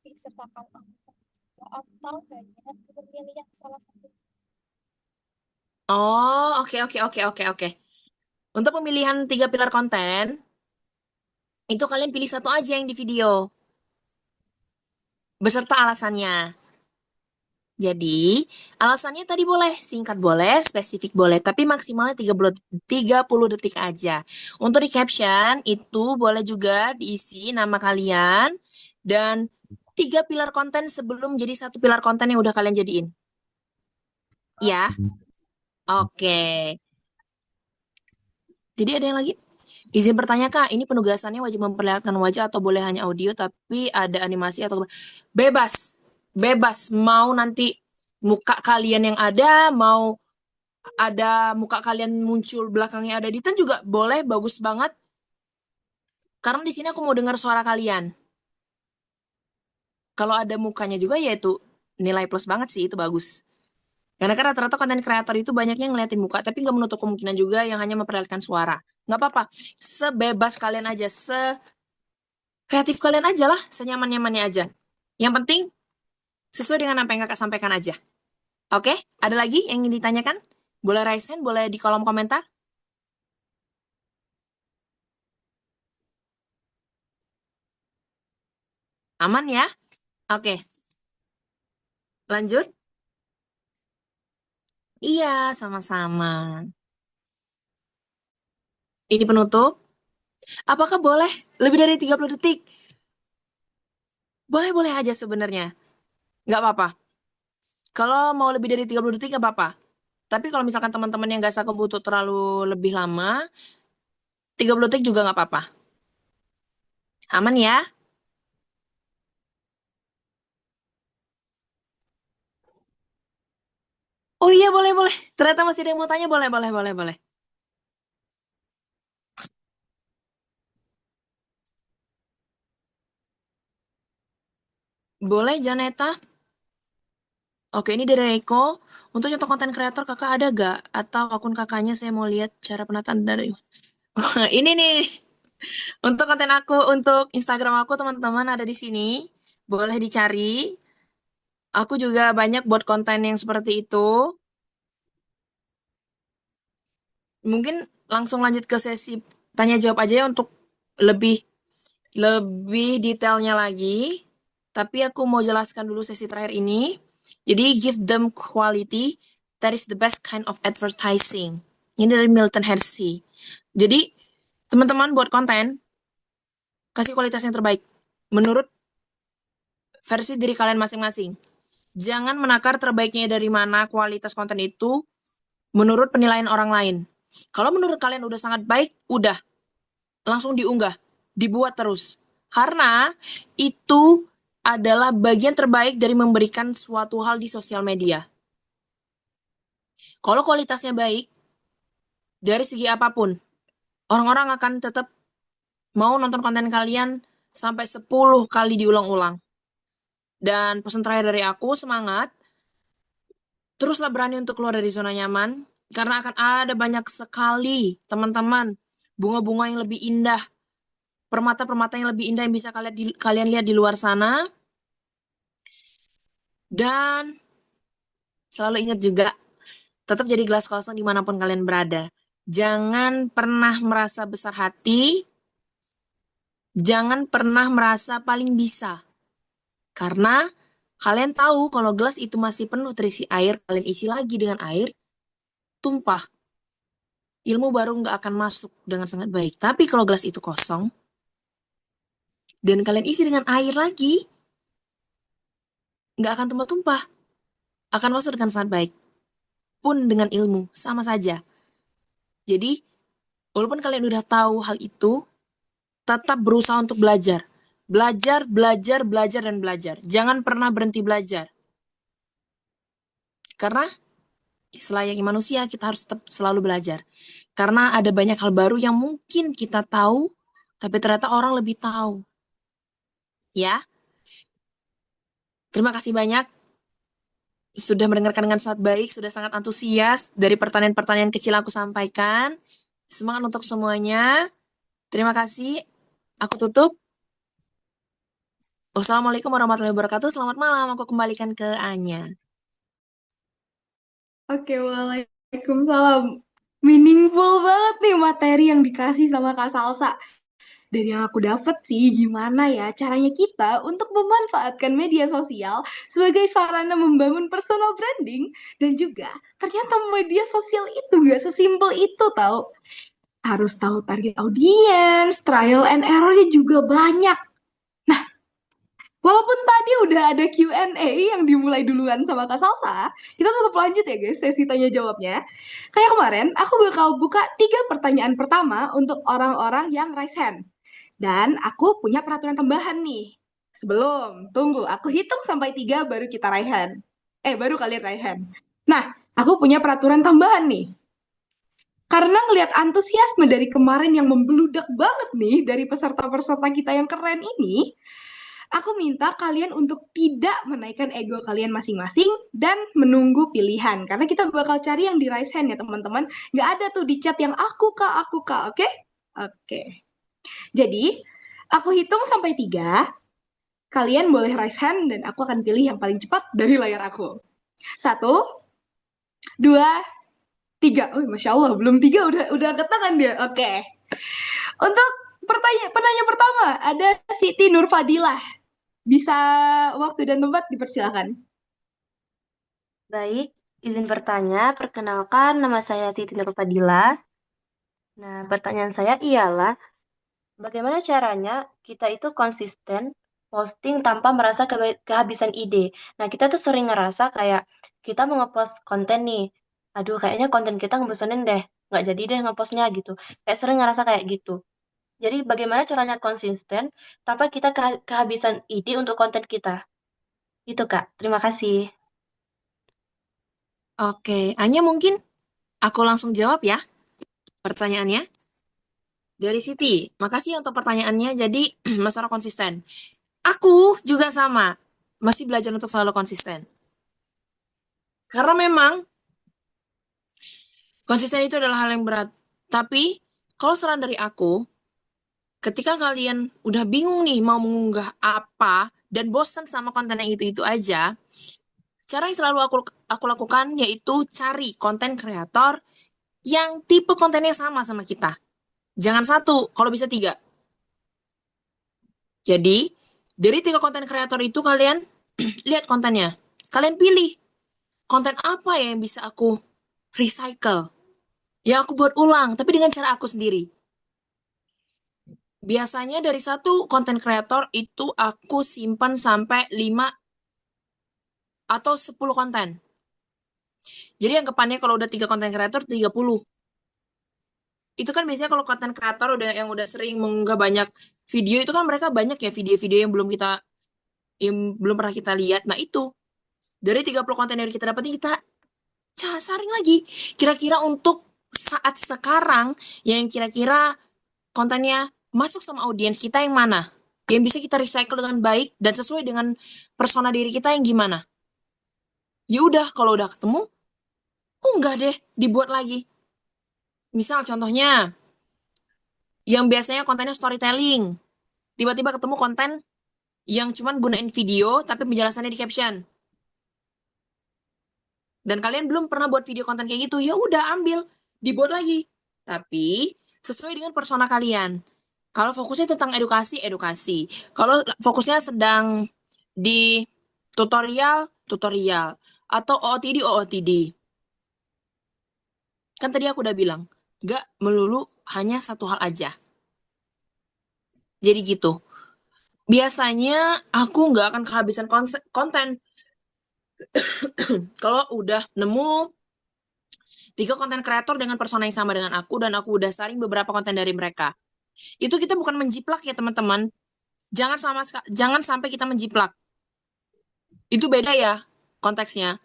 disertakan atau hanya memilih yang salah satu. Oh, oke, oke, oke, oke, oke. Untuk pemilihan 3 pilar konten, itu kalian pilih satu aja yang di video, beserta alasannya. Jadi, alasannya tadi boleh, singkat boleh, spesifik boleh, tapi maksimalnya 30 detik aja. Untuk di caption, itu boleh juga diisi nama kalian, dan 3 pilar konten sebelum jadi 1 pilar konten yang udah kalian jadiin. Ya, oke. Jadi ada yang lagi? Izin bertanya Kak, ini penugasannya wajib memperlihatkan wajah atau boleh hanya audio tapi ada animasi atau bebas. Bebas mau nanti muka kalian yang ada, mau ada muka kalian muncul belakangnya ada editan juga boleh, bagus banget. Karena di sini aku mau dengar suara kalian. Kalau ada mukanya juga ya itu nilai plus banget sih, itu bagus. Karena kan rata-rata konten kreator itu banyak yang ngeliatin muka, tapi nggak menutup kemungkinan juga yang hanya memperlihatkan suara. Nggak apa-apa, sebebas kalian aja, kreatif kalian aja lah, senyaman-nyamannya aja. Yang penting sesuai dengan apa yang kakak sampaikan aja. Oke, ada lagi yang ingin ditanyakan? Boleh raise hand, boleh di kolom komentar. Aman ya? Oke, lanjut. Iya, sama-sama. Ini penutup. Apakah boleh lebih dari 30 detik? Boleh-boleh aja sebenarnya. Nggak apa-apa. Kalau mau lebih dari 30 detik nggak apa-apa. Tapi kalau misalkan teman-teman yang nggak sanggup butuh terlalu lebih lama, 30 detik juga nggak apa-apa. Aman ya? Oh iya, boleh-boleh. Ternyata masih ada yang mau tanya. Boleh, boleh, boleh, boleh. Boleh, Janeta? Oke, ini dari Eko. Untuk contoh konten kreator, kakak ada gak? Atau akun kakaknya saya mau lihat cara penataan dari... Ini nih, untuk konten aku, untuk Instagram aku, teman-teman ada di sini. Boleh dicari. Aku juga banyak buat konten yang seperti itu. Mungkin langsung lanjut ke sesi tanya jawab aja ya untuk lebih lebih detailnya lagi. Tapi aku mau jelaskan dulu sesi terakhir ini. Jadi give them quality, that is the best kind of advertising. Ini dari Milton Hersey. Jadi teman-teman buat konten kasih kualitas yang terbaik menurut versi diri kalian masing-masing. Jangan menakar terbaiknya dari mana kualitas konten itu menurut penilaian orang lain. Kalau menurut kalian udah sangat baik, udah langsung diunggah, dibuat terus. Karena itu adalah bagian terbaik dari memberikan suatu hal di sosial media. Kalau kualitasnya baik, dari segi apapun, orang-orang akan tetap mau nonton konten kalian sampai 10 kali diulang-ulang. Dan pesan terakhir dari aku, semangat. Teruslah berani untuk keluar dari zona nyaman, karena akan ada banyak sekali, teman-teman, bunga-bunga yang lebih indah, permata-permata yang lebih indah yang bisa kalian lihat di luar sana. Dan selalu ingat juga, tetap jadi gelas kosong dimanapun kalian berada. Jangan pernah merasa besar hati, jangan pernah merasa paling bisa. Karena kalian tahu kalau gelas itu masih penuh terisi air, kalian isi lagi dengan air, tumpah. Ilmu baru nggak akan masuk dengan sangat baik. Tapi kalau gelas itu kosong, dan kalian isi dengan air lagi, nggak akan tumpah-tumpah. Akan masuk dengan sangat baik. Pun dengan ilmu, sama saja. Jadi, walaupun kalian udah tahu hal itu, tetap berusaha untuk belajar. Belajar, belajar, belajar, dan belajar. Jangan pernah berhenti belajar. Karena selayaknya manusia, kita harus tetap selalu belajar. Karena ada banyak hal baru yang mungkin kita tahu, tapi ternyata orang lebih tahu. Ya, terima kasih banyak sudah mendengarkan dengan sangat baik, sudah sangat antusias dari pertanyaan-pertanyaan kecil aku sampaikan. Semangat untuk semuanya. Terima kasih. Aku tutup. Wassalamualaikum warahmatullahi wabarakatuh. Selamat malam. Aku kembalikan ke Anya. Oke, waalaikumsalam. Meaningful banget nih materi yang dikasih sama Kak Salsa. Dari yang aku dapet sih, gimana ya caranya kita untuk memanfaatkan media sosial sebagai sarana membangun personal branding. Dan juga, ternyata media sosial itu nggak sesimpel itu tau. Harus tahu target audience, trial and errornya juga banyak. Walaupun tadi udah ada Q&A yang dimulai duluan sama Kak Salsa, kita tetap lanjut ya guys sesi tanya jawabnya. Kayak kemarin, aku bakal buka 3 pertanyaan pertama untuk orang-orang yang raise hand. Dan aku punya peraturan tambahan nih. Sebelum, tunggu, aku hitung sampai 3 baru kita raise hand. Baru kalian raise hand. Nah, aku punya peraturan tambahan nih. Karena ngelihat antusiasme dari kemarin yang membludak banget nih dari peserta-peserta kita yang keren ini, aku minta kalian untuk tidak menaikkan ego kalian masing-masing dan menunggu pilihan. Karena kita bakal cari yang di raise hand ya teman-teman. Nggak ada tuh di chat yang aku kak, oke? Oke. Jadi, aku hitung sampai 3. Kalian boleh raise hand dan aku akan pilih yang paling cepat dari layar aku. 1, 2, 3. Oh, Masya Allah, belum 3 udah angkat tangan dia. Oke. Untuk penanya pertama, ada Siti Nurfadilah. Bisa waktu dan tempat dipersilakan. Baik, izin bertanya. Perkenalkan, nama saya Siti Nurfadila. Nah, pertanyaan saya ialah, bagaimana caranya kita itu konsisten posting tanpa merasa kehabisan ide? Nah, kita tuh sering ngerasa kayak kita mau ngepost konten nih, aduh kayaknya konten kita ngebosenin deh, nggak jadi deh ngepostnya gitu. Kayak sering ngerasa kayak gitu. Jadi, bagaimana caranya konsisten tanpa kita kehabisan ide untuk konten kita? Itu, Kak. Terima kasih. Oke, Anya mungkin aku langsung jawab ya pertanyaannya. Dari Siti, makasih untuk pertanyaannya. Jadi, masalah konsisten. Aku juga sama, masih belajar untuk selalu konsisten. Karena memang konsisten itu adalah hal yang berat. Tapi, kalau saran dari aku, ketika kalian udah bingung nih mau mengunggah apa dan bosan sama konten yang itu-itu aja, cara yang selalu aku lakukan yaitu cari konten kreator yang tipe kontennya sama kita. Jangan 1, kalau bisa 3. Jadi, dari 3 konten kreator itu kalian lihat kontennya. Kalian pilih konten apa ya yang bisa aku recycle. Ya aku buat ulang, tapi dengan cara aku sendiri. Biasanya dari 1 konten kreator itu aku simpan sampai 5 atau 10 konten. Jadi anggapannya kalau udah 3 konten kreator 30. Itu kan biasanya kalau konten kreator yang udah sering mengunggah banyak video itu kan mereka banyak ya video-video yang belum pernah kita lihat. Nah, itu dari 30 konten yang kita dapetin kita saring lagi. Kira-kira untuk saat sekarang yang kira-kira kontennya masuk sama audiens kita yang mana? Yang bisa kita recycle dengan baik dan sesuai dengan persona diri kita yang gimana? Ya udah, kalau udah ketemu, oh enggak deh, dibuat lagi. Misal contohnya, yang biasanya kontennya storytelling, tiba-tiba ketemu konten yang cuman gunain video tapi penjelasannya di caption. Dan kalian belum pernah buat video konten kayak gitu, ya udah ambil, dibuat lagi. Tapi sesuai dengan persona kalian. Kalau fokusnya tentang edukasi, edukasi. Kalau fokusnya sedang di tutorial, tutorial. Atau OOTD, OOTD. Kan tadi aku udah bilang, gak melulu hanya satu hal aja. Jadi gitu. Biasanya aku nggak akan kehabisan konten. Kalau udah nemu 3 konten kreator dengan persona yang sama dengan aku dan aku udah saring beberapa konten dari mereka. Itu kita bukan menjiplak ya teman-teman. Jangan sampai kita menjiplak. Itu beda ya konteksnya.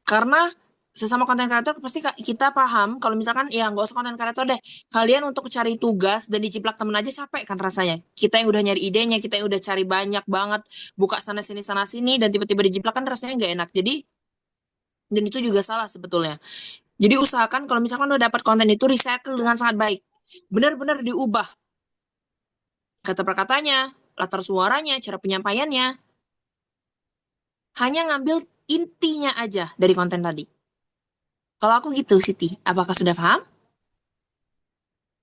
Karena sesama konten kreator pasti kita paham kalau misalkan ya nggak usah konten kreator deh. Kalian untuk cari tugas dan dijiplak temen aja capek kan rasanya. Kita yang udah nyari idenya, kita yang udah cari banyak banget, buka sana sini dan tiba-tiba dijiplak kan rasanya nggak enak. Jadi dan itu juga salah sebetulnya. Jadi usahakan kalau misalkan udah dapat konten itu recycle dengan sangat baik. Benar-benar diubah kata perkatanya, latar suaranya, cara penyampaiannya. Hanya ngambil intinya aja dari konten tadi. Kalau aku gitu, Siti. Apakah sudah paham?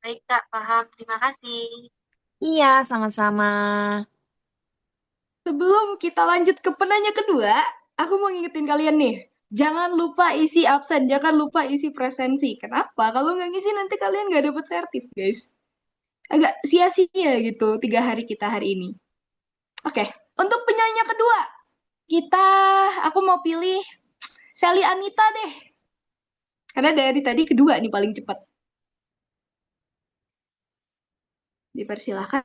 Baik, Kak, paham. Terima kasih. Iya, sama-sama. Sebelum kita lanjut ke penanya kedua, aku mau ngingetin kalian nih. Jangan lupa isi absen, jangan lupa isi presensi. Kenapa? Kalau nggak ngisi nanti kalian nggak dapet sertif, guys. Agak sia-sia gitu 3 hari kita hari ini. Oke, untuk penyanyi kedua, aku mau pilih Sally Anita deh. Karena dari tadi kedua nih paling cepat. Dipersilahkan.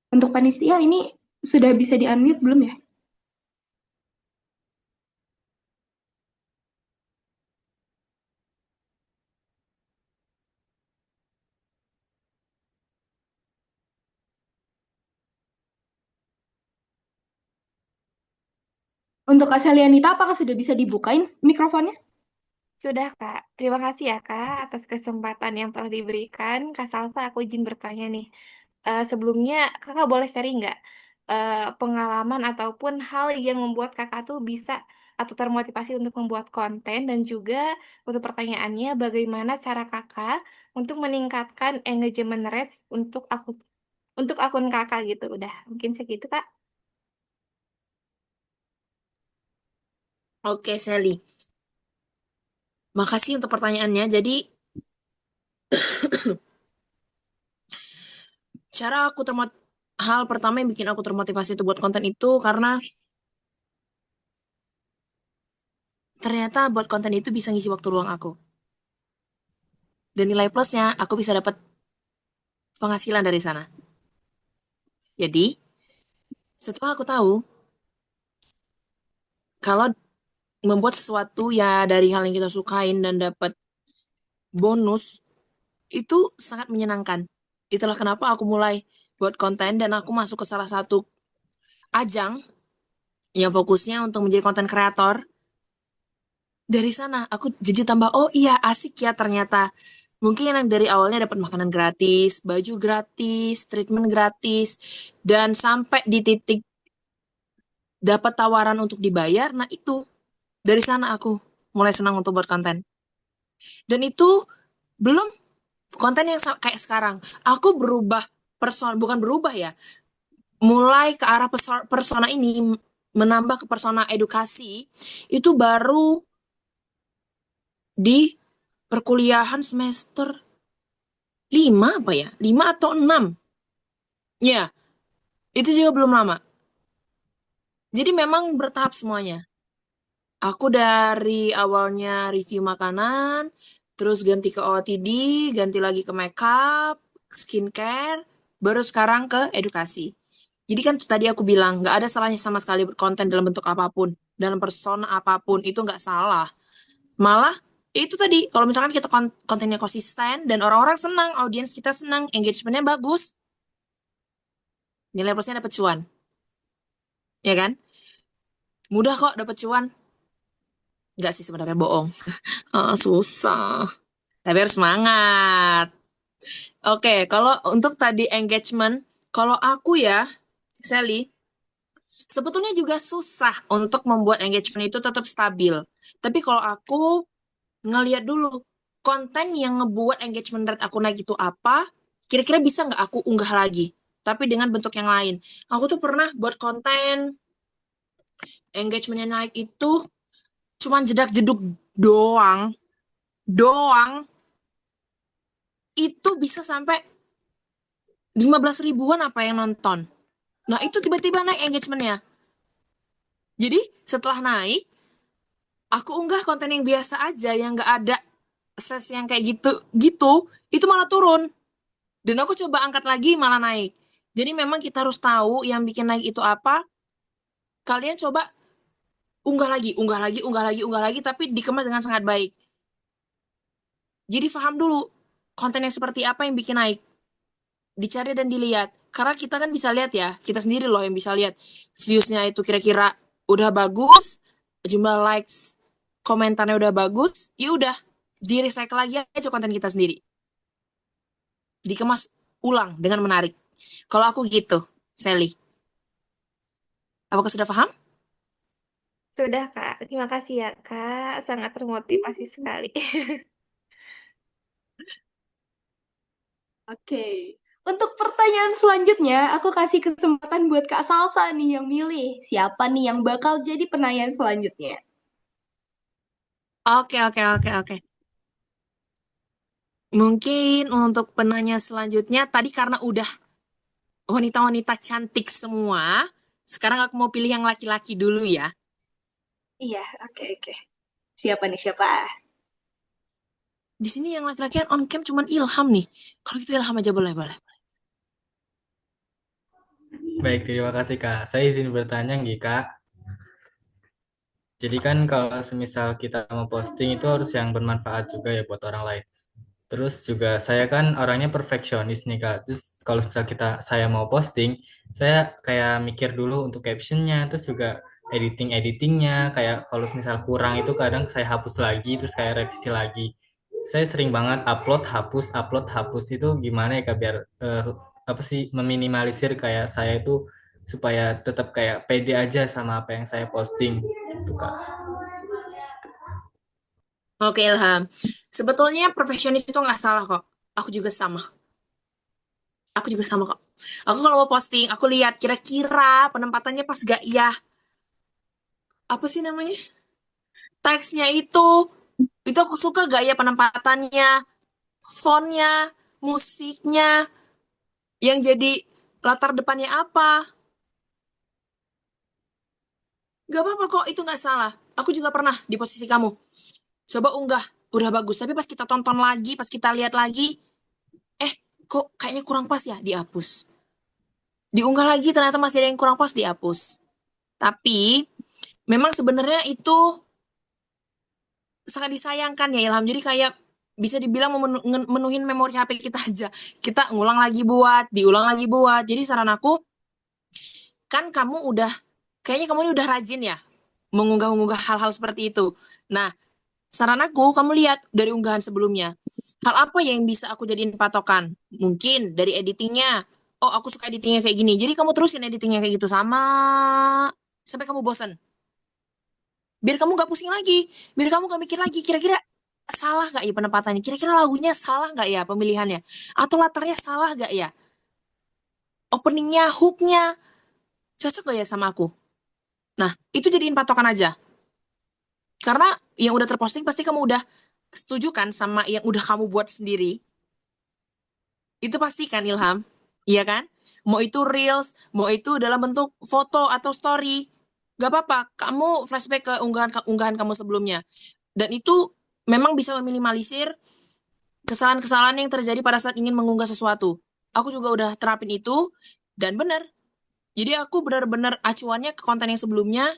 Untuk panitia ini sudah bisa di-unmute belum ya? Untuk Kak Selianita, apakah sudah bisa dibukain mikrofonnya? Sudah, Kak. Terima kasih ya, Kak, atas kesempatan yang telah diberikan. Kak Salsa, aku izin bertanya nih. Sebelumnya, Kakak boleh sharing nggak pengalaman ataupun hal yang membuat Kakak tuh bisa atau termotivasi untuk membuat konten dan juga untuk pertanyaannya, bagaimana cara Kakak untuk meningkatkan engagement rate untuk akun Kakak gitu. Udah, mungkin segitu, Kak. Oke, Sally. Makasih untuk pertanyaannya. Jadi, hal pertama yang bikin aku termotivasi untuk buat konten itu karena ternyata buat konten itu bisa ngisi waktu luang aku. Dan nilai plusnya, aku bisa dapat penghasilan dari sana. Jadi, setelah aku tahu kalau membuat sesuatu ya dari hal yang kita sukain dan dapat bonus, itu sangat menyenangkan. Itulah kenapa aku mulai buat konten dan aku masuk ke salah satu ajang yang fokusnya untuk menjadi konten kreator. Dari sana aku jadi tambah, oh iya asik ya ternyata. Mungkin yang dari awalnya dapat makanan gratis, baju gratis, treatment gratis, dan sampai di titik dapat tawaran untuk dibayar. Nah itu dari sana aku mulai senang untuk buat konten. Dan itu belum konten yang kayak sekarang. Aku berubah bukan berubah ya. Mulai ke arah persona ini menambah ke persona edukasi itu baru di perkuliahan semester 5 apa ya? 5 atau 6. Iya, itu juga belum lama. Jadi memang bertahap semuanya. Aku dari awalnya review makanan, terus ganti ke OOTD, ganti lagi ke makeup, skincare, baru sekarang ke edukasi. Jadi kan tadi aku bilang, nggak ada salahnya sama sekali berkonten dalam bentuk apapun, dalam persona apapun, itu nggak salah. Malah, itu tadi, kalau misalkan kita kontennya konsisten, dan orang-orang senang, audiens kita senang, engagementnya bagus, nilai plusnya dapat cuan, ya kan? Mudah kok dapat cuan. Nggak sih sebenarnya bohong. Susah. Tapi harus semangat. Oke, kalau untuk tadi engagement, kalau aku ya, Sally, sebetulnya juga susah untuk membuat engagement itu tetap stabil. Tapi kalau aku ngeliat dulu, konten yang ngebuat engagement rate aku naik itu apa, kira-kira bisa nggak aku unggah lagi? Tapi dengan bentuk yang lain. Aku tuh pernah buat konten, engagementnya naik itu cuman jedak-jeduk doang. Doang. Itu bisa sampai 15 ribuan apa yang nonton. Nah, itu tiba-tiba naik engagementnya. Jadi, setelah naik, aku unggah konten yang biasa aja, yang nggak ada ses yang kayak gitu, itu malah turun. Dan aku coba angkat lagi, malah naik. Jadi memang kita harus tahu yang bikin naik itu apa. Kalian coba unggah lagi, unggah lagi, unggah lagi, unggah lagi, tapi dikemas dengan sangat baik. Jadi paham dulu, konten yang seperti apa yang bikin naik. Dicari dan dilihat. Karena kita kan bisa lihat ya, kita sendiri loh yang bisa lihat views-nya itu kira-kira udah bagus, jumlah likes, komentarnya udah bagus, ya udah di recycle lagi aja konten kita sendiri. Dikemas ulang dengan menarik. Kalau aku gitu, Sally. Apakah sudah paham? Sudah, Kak. Terima kasih ya, Kak. Sangat termotivasi sekali. Oke. Untuk pertanyaan selanjutnya, aku kasih kesempatan buat Kak Salsa nih yang milih. Siapa nih yang bakal jadi penanya selanjutnya? Oke, oke, oke, oke. Mungkin untuk penanya selanjutnya, tadi karena udah wanita-wanita cantik semua, sekarang aku mau pilih yang laki-laki dulu ya. Iya, oke, oke. Siapa nih, siapa? Di sini yang laki-laki yang on cam cuman Ilham nih. Kalau gitu Ilham aja boleh, boleh. Baik, terima kasih Kak. Saya izin bertanya nih Kak. Jadi kan kalau semisal kita mau posting itu harus yang bermanfaat juga ya buat orang lain. Terus juga saya kan orangnya perfeksionis nih Kak. Terus kalau misal saya mau posting, saya kayak mikir dulu untuk captionnya, terus juga editingnya. Kayak kalau misal kurang itu kadang saya hapus lagi, terus kayak revisi lagi. Saya sering banget upload, hapus itu gimana ya Kak biar apa sih meminimalisir kayak saya itu supaya tetap kayak pede aja sama apa yang saya posting gitu Kak. Oke Ilham. Sebetulnya perfeksionis itu nggak salah kok. Aku juga sama. Aku juga sama kok. Aku kalau mau posting, aku lihat kira-kira penempatannya pas gak ya. Apa sih namanya? Teksnya itu aku suka gak ya penempatannya, fontnya, musiknya, yang jadi latar depannya apa. Gak apa-apa kok, itu gak salah. Aku juga pernah di posisi kamu. Coba unggah, udah bagus. Tapi pas kita tonton lagi, pas kita lihat lagi, eh kok kayaknya kurang pas ya, dihapus. Diunggah lagi, ternyata masih ada yang kurang pas, dihapus. Tapi, memang sebenarnya itu sangat disayangkan ya Ilham. Jadi kayak bisa dibilang memenuhin memori HP kita aja. Kita ngulang lagi buat, diulang lagi buat. Jadi saran aku, kan kamu udah, kayaknya kamu ini udah rajin ya, mengunggah-unggah hal-hal seperti itu. Nah, saran aku, kamu lihat dari unggahan sebelumnya. Hal apa yang bisa aku jadiin patokan? Mungkin dari editingnya. Oh, aku suka editingnya kayak gini. Jadi kamu terusin editingnya kayak gitu sama sampai kamu bosan. Biar kamu gak pusing lagi. Biar kamu gak mikir lagi. Kira-kira salah gak ya penempatannya? Kira-kira lagunya salah gak ya pemilihannya? Atau latarnya salah gak ya? Openingnya, hooknya, cocok gak ya sama aku? Nah, itu jadiin patokan aja. Karena yang udah terposting pasti kamu udah setuju kan sama yang udah kamu buat sendiri. Itu pasti kan Ilham? Iya kan? mau itu reels, mau itu dalam bentuk foto atau story. Gak apa-apa, kamu flashback ke unggahan kamu sebelumnya. Dan itu memang bisa meminimalisir kesalahan-kesalahan yang terjadi pada saat ingin mengunggah sesuatu. Aku juga udah terapin itu, dan benar. Jadi aku benar-benar acuannya ke konten yang sebelumnya,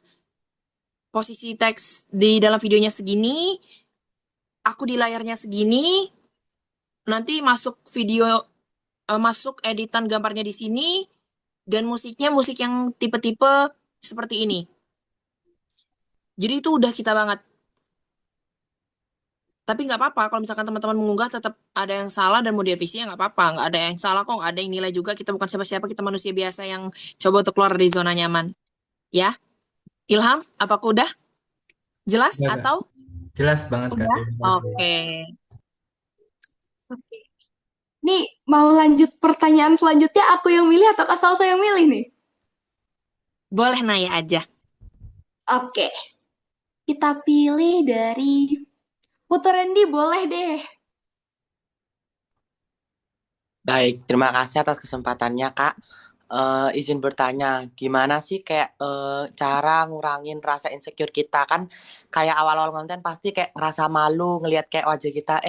posisi teks di dalam videonya segini, aku di layarnya segini, nanti masuk video, masuk editan gambarnya di sini, dan musiknya musik yang tipe-tipe seperti ini. Jadi itu udah kita banget. Tapi nggak apa-apa kalau misalkan teman-teman mengunggah tetap ada yang salah dan mau direvisi ya nggak apa-apa. Nggak ada yang salah kok, nggak ada yang nilai juga. Kita bukan siapa-siapa, kita manusia biasa yang coba untuk keluar dari zona nyaman. Ya, Ilham, apakah udah jelas Ya, Kak. atau Jelas banget, Kak. udah? Terima kasih. Oke. Oke. Nih, mau lanjut pertanyaan selanjutnya aku yang milih atau Kak Salsa yang milih nih? Boleh nanya aja. Oke, kita pilih dari Putu Randy, boleh deh. Baik, terima kasih atas kesempatannya, Kak. Izin bertanya, gimana sih kayak cara ngurangin rasa insecure kita? Kan kayak awal-awal konten pasti kayak ngerasa malu ngelihat kayak wajah kita,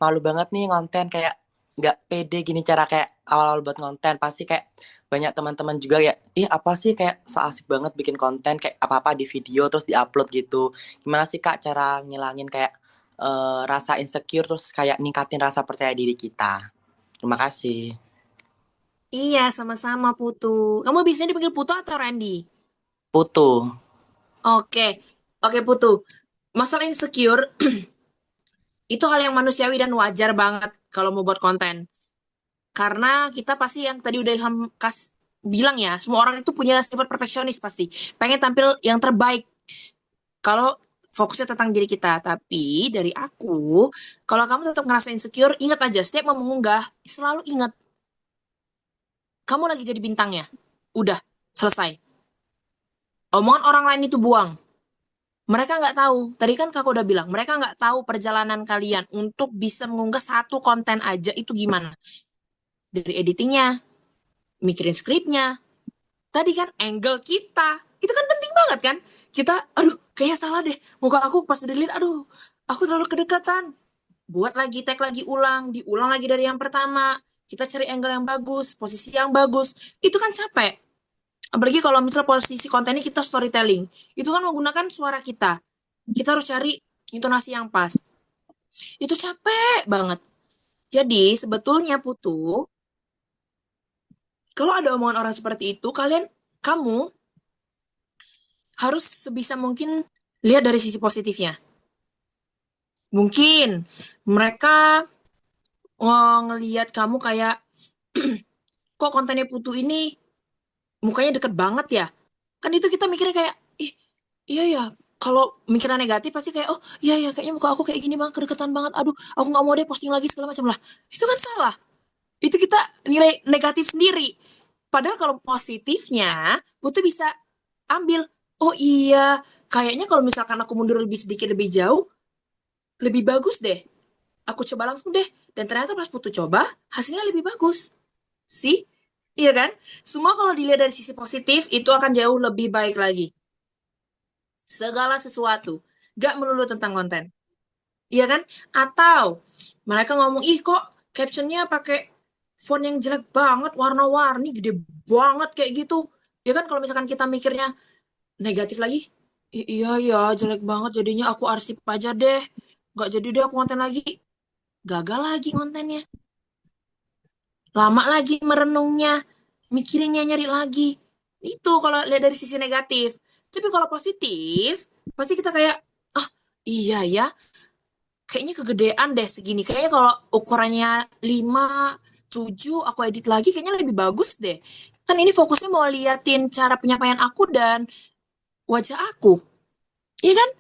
malu banget nih konten kayak nggak pede gini cara kayak awal-awal buat konten. Pasti kayak banyak teman-teman juga ya, apa sih kayak so asik banget bikin konten kayak apa-apa di video terus diupload gitu. Gimana sih Kak cara ngilangin kayak rasa insecure terus kayak ningkatin rasa percaya diri kita? Terima kasih. Iya, sama-sama Putu. Kamu biasanya dipanggil Putu atau Randy? Putu. Oke. Oke, Putu. Masalah insecure itu hal yang manusiawi dan wajar banget kalau mau buat konten. Karena kita pasti yang tadi udah Ilham bilang ya, semua orang itu punya sifat perfeksionis pasti. Pengen tampil yang terbaik kalau fokusnya tentang diri kita. Tapi dari aku, kalau kamu tetap ngerasa insecure, ingat aja, setiap mau mengunggah, selalu ingat, kamu lagi jadi bintangnya. Udah, selesai. Omongan orang lain itu buang. Mereka nggak tahu. Tadi kan kakak udah bilang, mereka nggak tahu perjalanan kalian untuk bisa mengunggah satu konten aja itu gimana. Dari editingnya, mikirin skripnya, tadi kan angle kita, itu kan penting banget kan? Kita, aduh, kayaknya salah deh. Muka aku pas dilihat, aduh, aku terlalu kedekatan. Buat lagi, tag lagi ulang, diulang lagi dari yang pertama. Kita cari angle yang bagus, posisi yang bagus. Itu kan capek. Apalagi kalau misalnya posisi kontennya kita storytelling. Itu kan menggunakan suara kita. Kita harus cari intonasi yang pas. Itu capek banget. Jadi sebetulnya Putu, kalau ada omongan orang seperti itu, kamu harus sebisa mungkin lihat dari sisi positifnya. Mungkin mereka ngelihat kamu kayak, kok kontennya Putu ini mukanya deket banget ya. Kan itu kita mikirnya kayak, ih, iya ya. Kalau mikirnya negatif pasti kayak, oh iya ya kayaknya muka aku kayak gini banget, kedekatan banget. Aduh, aku nggak mau deh posting lagi segala macam lah. Itu kan salah. Itu kita nilai negatif sendiri. Padahal kalau positifnya, Putu bisa ambil, oh iya, kayaknya kalau misalkan aku mundur lebih sedikit lebih jauh, lebih bagus deh. Aku coba langsung deh. Dan ternyata pas Putu coba, hasilnya lebih bagus. Sih? Iya kan? Semua kalau dilihat dari sisi positif, itu akan jauh lebih baik lagi. Segala sesuatu. Gak melulu tentang konten. Iya kan? Atau mereka ngomong, ih kok captionnya pakai font yang jelek banget, warna-warni, gede banget kayak gitu. Ya kan kalau misalkan kita mikirnya negatif lagi, iya ya jelek banget jadinya aku arsip aja deh. Gak jadi deh aku konten lagi. Gagal lagi kontennya. Lama lagi merenungnya, mikirinnya nyari lagi. Itu kalau lihat dari sisi negatif. Tapi kalau positif, pasti kita kayak, ah iya ya, kayaknya kegedean deh segini. Kayaknya kalau ukurannya 5, 7, aku edit lagi kayaknya lebih bagus deh. Kan ini fokusnya mau liatin cara penyampaian aku dan wajah aku. Iya kan?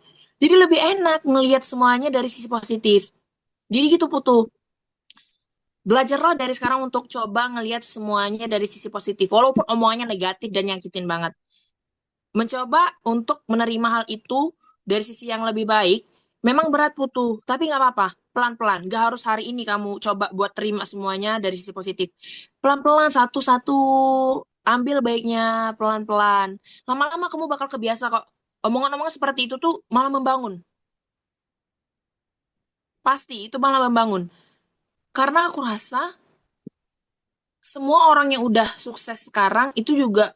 Jadi lebih enak ngelihat semuanya dari sisi positif. Jadi gitu Putu. Belajarlah dari sekarang untuk coba ngelihat semuanya dari sisi positif. Walaupun omongannya negatif dan nyakitin banget. Mencoba untuk menerima hal itu dari sisi yang lebih baik. Memang berat Putu, tapi nggak apa-apa. pelan-pelan. Gak harus hari ini kamu coba buat terima semuanya dari sisi positif. Pelan-pelan, satu-satu. Ambil baiknya, pelan-pelan. Lama-lama kamu bakal kebiasa kok. Omongan-omongan seperti itu tuh malah membangun. Pasti, itu malah membangun. Karena aku rasa semua orang yang udah sukses sekarang itu juga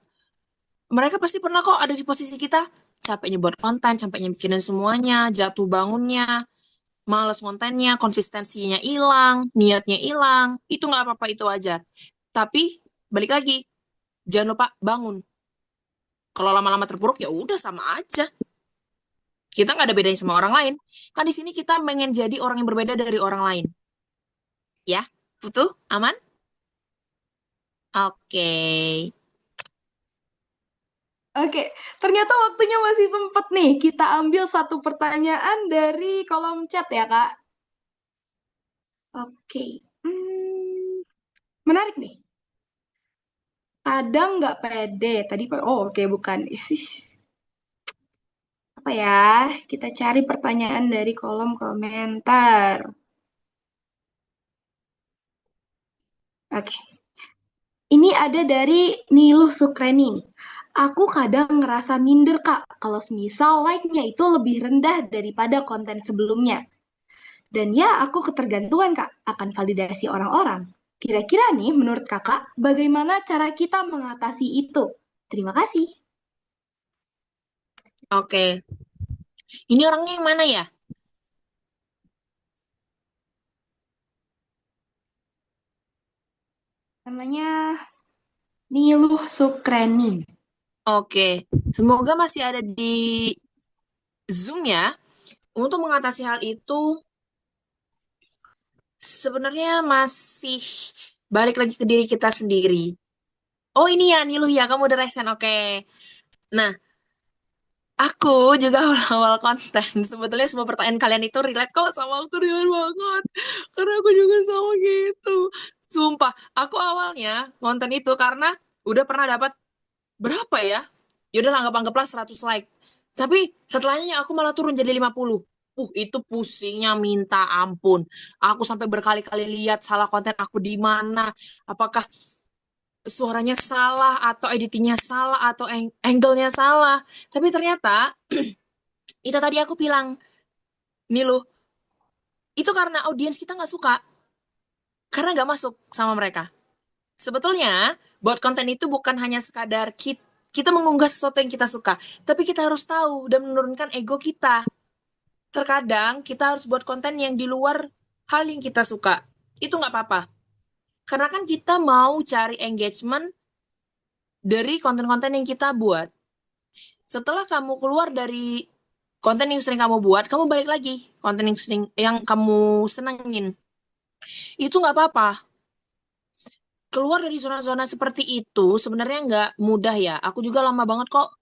mereka pasti pernah kok ada di posisi kita. Capeknya buat konten, capeknya bikinin semuanya, jatuh bangunnya, males kontennya, konsistensinya hilang, niatnya hilang. Itu nggak apa-apa, itu wajar. Tapi balik lagi, jangan lupa bangun. Kalau lama-lama terpuruk ya udah sama aja. Kita nggak ada bedanya sama orang lain. Kan di sini kita pengen jadi orang yang berbeda dari orang lain. Ya, betul? Aman? Oke. Oke, ternyata waktunya masih sempet nih. Kita ambil satu pertanyaan dari kolom chat ya, Kak. Oke. Menarik nih. Kadang nggak pede. Tadi, oh oke bukan. Apa ya? Kita cari pertanyaan dari kolom komentar. Oke. Ini ada dari Niluh Sukreni. Aku kadang ngerasa minder, Kak, kalau semisal like-nya itu lebih rendah daripada konten sebelumnya. Dan ya, aku ketergantungan, Kak, akan validasi orang-orang. Kira-kira nih, menurut Kakak, bagaimana cara kita mengatasi itu? Terima kasih. Oke. Ini orangnya yang mana ya? Namanya Niluh Sukreni. Oke. Semoga masih ada di Zoom ya. Untuk mengatasi hal itu, sebenarnya masih balik lagi ke diri kita sendiri. Oh ini ya, Nilu ya, kamu udah resen, oke. Nah, aku juga awal-awal konten. Sebetulnya semua pertanyaan kalian itu relate kok sama aku, relate banget. Karena aku juga sama gitu. Sumpah, aku awalnya konten itu karena udah pernah dapat berapa ya? Yaudah anggap-anggaplah 100 like. Tapi setelahnya aku malah turun jadi 50. Itu pusingnya minta ampun. Aku sampai berkali-kali lihat salah konten aku di mana. Apakah suaranya salah atau editingnya salah atau angle-nya salah. Tapi ternyata itu tadi aku bilang, nih loh, itu karena audiens kita nggak suka. Karena nggak masuk sama mereka. Sebetulnya, buat konten itu bukan hanya sekadar kita mengunggah sesuatu yang kita suka, tapi kita harus tahu dan menurunkan ego kita. Terkadang kita harus buat konten yang di luar hal yang kita suka. Itu nggak apa-apa. Karena kan kita mau cari engagement dari konten-konten yang kita buat. Setelah kamu keluar dari konten yang sering kamu buat, kamu balik lagi konten yang kamu senengin. Itu nggak apa-apa. Keluar dari zona-zona seperti itu sebenarnya nggak mudah ya. Aku juga lama banget kok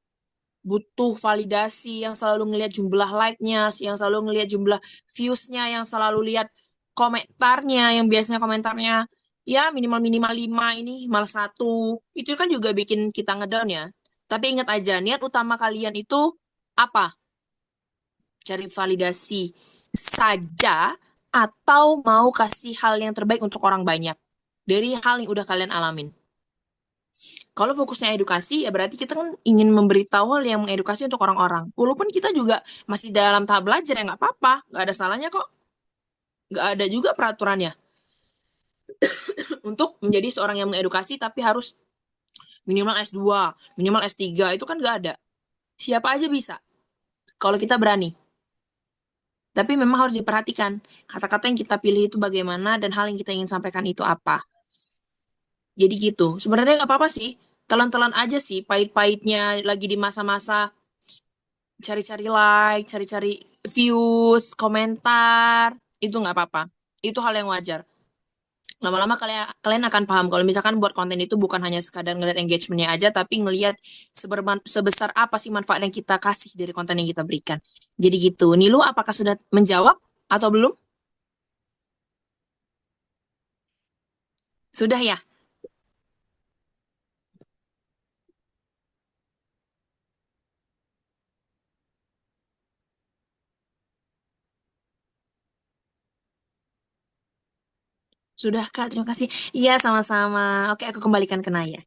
butuh validasi yang selalu ngelihat jumlah like-nya, yang selalu ngelihat jumlah views-nya, yang selalu lihat komentarnya, yang biasanya komentarnya ya minimal-minimal 5 ini malah satu. Itu kan juga bikin kita ngedown ya. Tapi ingat aja, niat utama kalian itu apa? Cari validasi saja atau mau kasih hal yang terbaik untuk orang banyak dari hal yang udah kalian alamin. Kalau fokusnya edukasi, ya berarti kita kan ingin memberitahu hal yang mengedukasi untuk orang-orang. Walaupun kita juga masih dalam tahap belajar, ya nggak apa-apa. Nggak ada salahnya kok. Nggak ada juga peraturannya. Untuk menjadi seorang yang mengedukasi, tapi harus minimal S2, minimal S3. Itu kan nggak ada. Siapa aja bisa. Kalau kita berani. Tapi memang harus diperhatikan. Kata-kata yang kita pilih itu bagaimana, dan hal yang kita ingin sampaikan itu apa. Jadi gitu. Sebenarnya nggak apa-apa sih. Telan-telan aja sih. Pahit-pahitnya lagi di masa-masa cari-cari like, cari-cari views, komentar, itu nggak apa-apa. Itu hal yang wajar. Lama-lama kalian kalian akan paham kalau misalkan buat konten itu bukan hanya sekadar ngeliat engagementnya aja, tapi ngeliat sebesar apa sih manfaat yang kita kasih dari konten yang kita berikan. Jadi gitu. Nilu, apakah sudah menjawab atau belum? Sudah ya? Sudah, Kak. Terima kasih. Iya, sama-sama. Oke, aku kembalikan ke Naya.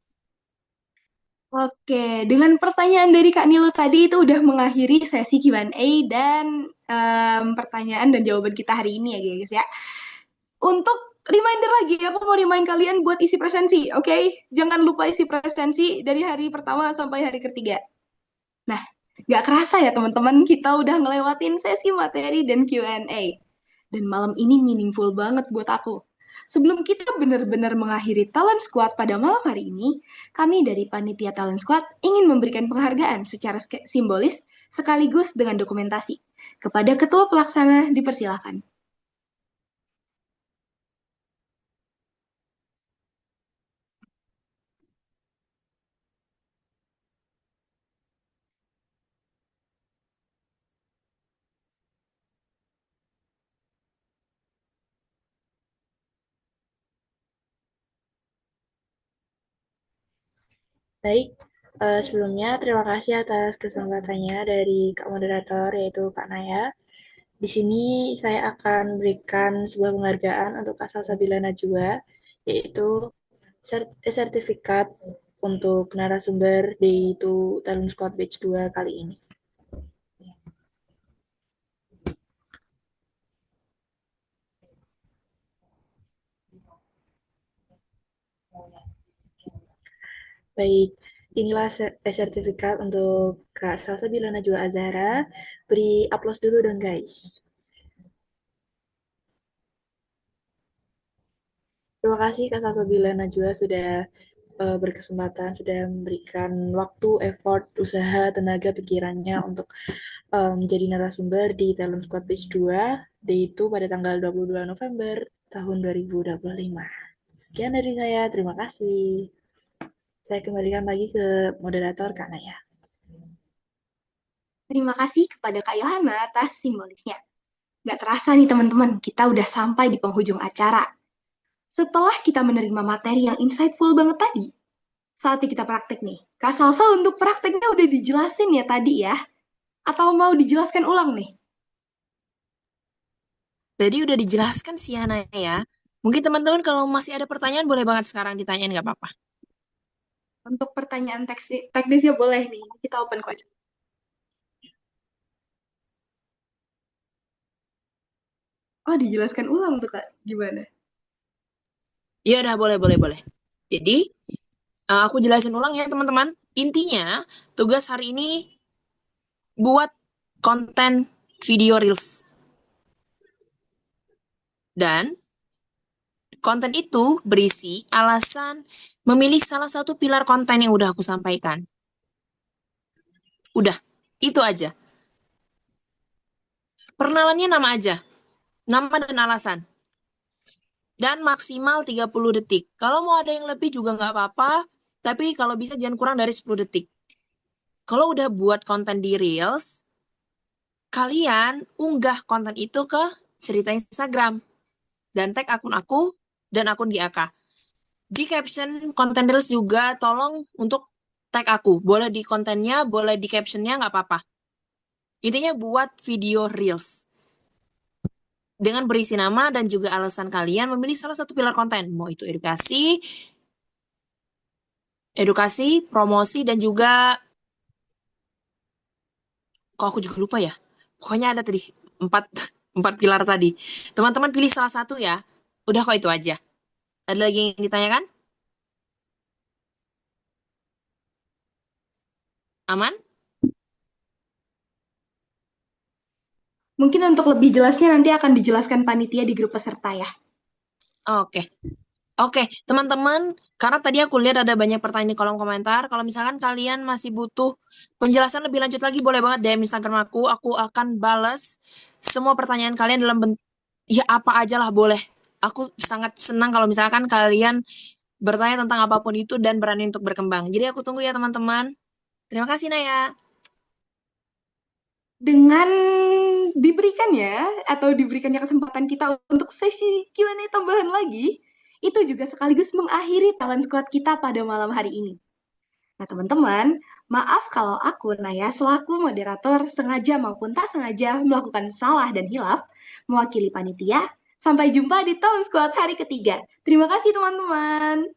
Oke, dengan pertanyaan dari Kak Nilo tadi itu udah mengakhiri sesi Q&A dan pertanyaan dan jawaban kita hari ini ya guys ya. Untuk reminder lagi, aku mau remind kalian buat isi presensi, oke? Jangan lupa isi presensi dari hari pertama sampai hari ketiga. Nah, nggak kerasa ya teman-teman, kita udah ngelewatin sesi materi dan Q&A. Dan malam ini meaningful banget buat aku. Sebelum kita benar-benar mengakhiri Talent Squad pada malam hari ini, kami dari Panitia Talent Squad ingin memberikan penghargaan secara simbolis sekaligus dengan dokumentasi. Kepada Ketua Pelaksana dipersilakan. Baik, sebelumnya terima kasih atas kesempatannya dari Kak Moderator, yaitu Kak Naya. Di sini saya akan berikan sebuah penghargaan untuk Kak Salsabila Najwa, yaitu sertifikat untuk narasumber di itu Talent Squad Batch 2 kali ini. Baik, inilah sertifikat untuk Kak Salsabila Najwa Azhara. Beri aplaus dulu dong guys. Terima kasih Kak Salsabila Najwa sudah berkesempatan, sudah memberikan waktu, effort, usaha, tenaga, pikirannya untuk menjadi narasumber di Talent Squad Batch 2, yaitu pada tanggal 22 November tahun 2025. Sekian dari saya, terima kasih. Saya kembalikan lagi ke moderator Kak Naya. Terima kasih kepada Kak Yohana atas simbolisnya. Nggak terasa nih teman-teman, kita udah sampai di penghujung acara. Setelah kita menerima materi yang insightful banget tadi, saatnya kita praktek nih. Kak Salsa untuk prakteknya udah dijelasin ya tadi ya? Atau mau dijelaskan ulang nih? Jadi udah dijelaskan sih ya, Naya. Mungkin teman-teman kalau masih ada pertanyaan boleh banget sekarang ditanyain, nggak apa-apa. Untuk pertanyaan teknisnya boleh nih, kita open question. Oh, dijelaskan ulang tuh Kak, gimana? Iya udah, boleh. Jadi, aku jelasin ulang ya teman-teman. Intinya, tugas hari ini buat konten video Reels. Dan konten itu berisi alasan memilih salah satu pilar konten yang udah aku sampaikan. Udah, itu aja. Perkenalannya nama aja. Nama dan alasan. Dan maksimal 30 detik. Kalau mau ada yang lebih juga nggak apa-apa, tapi kalau bisa jangan kurang dari 10 detik. Kalau udah buat konten di Reels, kalian unggah konten itu ke cerita Instagram. Dan tag akun aku dan akun GAK. Di caption konten Reels juga tolong untuk tag aku. Boleh di kontennya, boleh di captionnya, nggak apa-apa. Intinya buat video Reels. Dengan berisi nama dan juga alasan kalian memilih salah satu pilar konten. Mau itu edukasi, promosi, dan juga, kok aku juga lupa ya. Pokoknya ada tadi, empat, empat pilar tadi. Teman-teman pilih salah satu ya. Udah kok itu aja. Ada lagi yang ditanyakan? Aman? Mungkin untuk lebih jelasnya nanti akan dijelaskan panitia di grup peserta ya. Oke. Oke, teman-teman, karena tadi aku lihat ada banyak pertanyaan di kolom komentar. Kalau misalkan kalian masih butuh penjelasan lebih lanjut lagi, boleh banget DM Instagram aku. Aku akan balas semua pertanyaan kalian dalam bentuk, ya apa aja lah boleh. Aku sangat senang kalau misalkan kalian bertanya tentang apapun itu dan berani untuk berkembang. Jadi aku tunggu ya teman-teman. Terima kasih Naya. Dengan diberikannya kesempatan kita untuk sesi Q&A tambahan lagi, itu juga sekaligus mengakhiri talent squad kita pada malam hari ini. Nah, teman-teman, maaf kalau aku, Naya, selaku moderator sengaja maupun tak sengaja melakukan salah dan hilaf, mewakili panitia, Sampai jumpa di Talent Squad hari ketiga. Terima kasih teman-teman.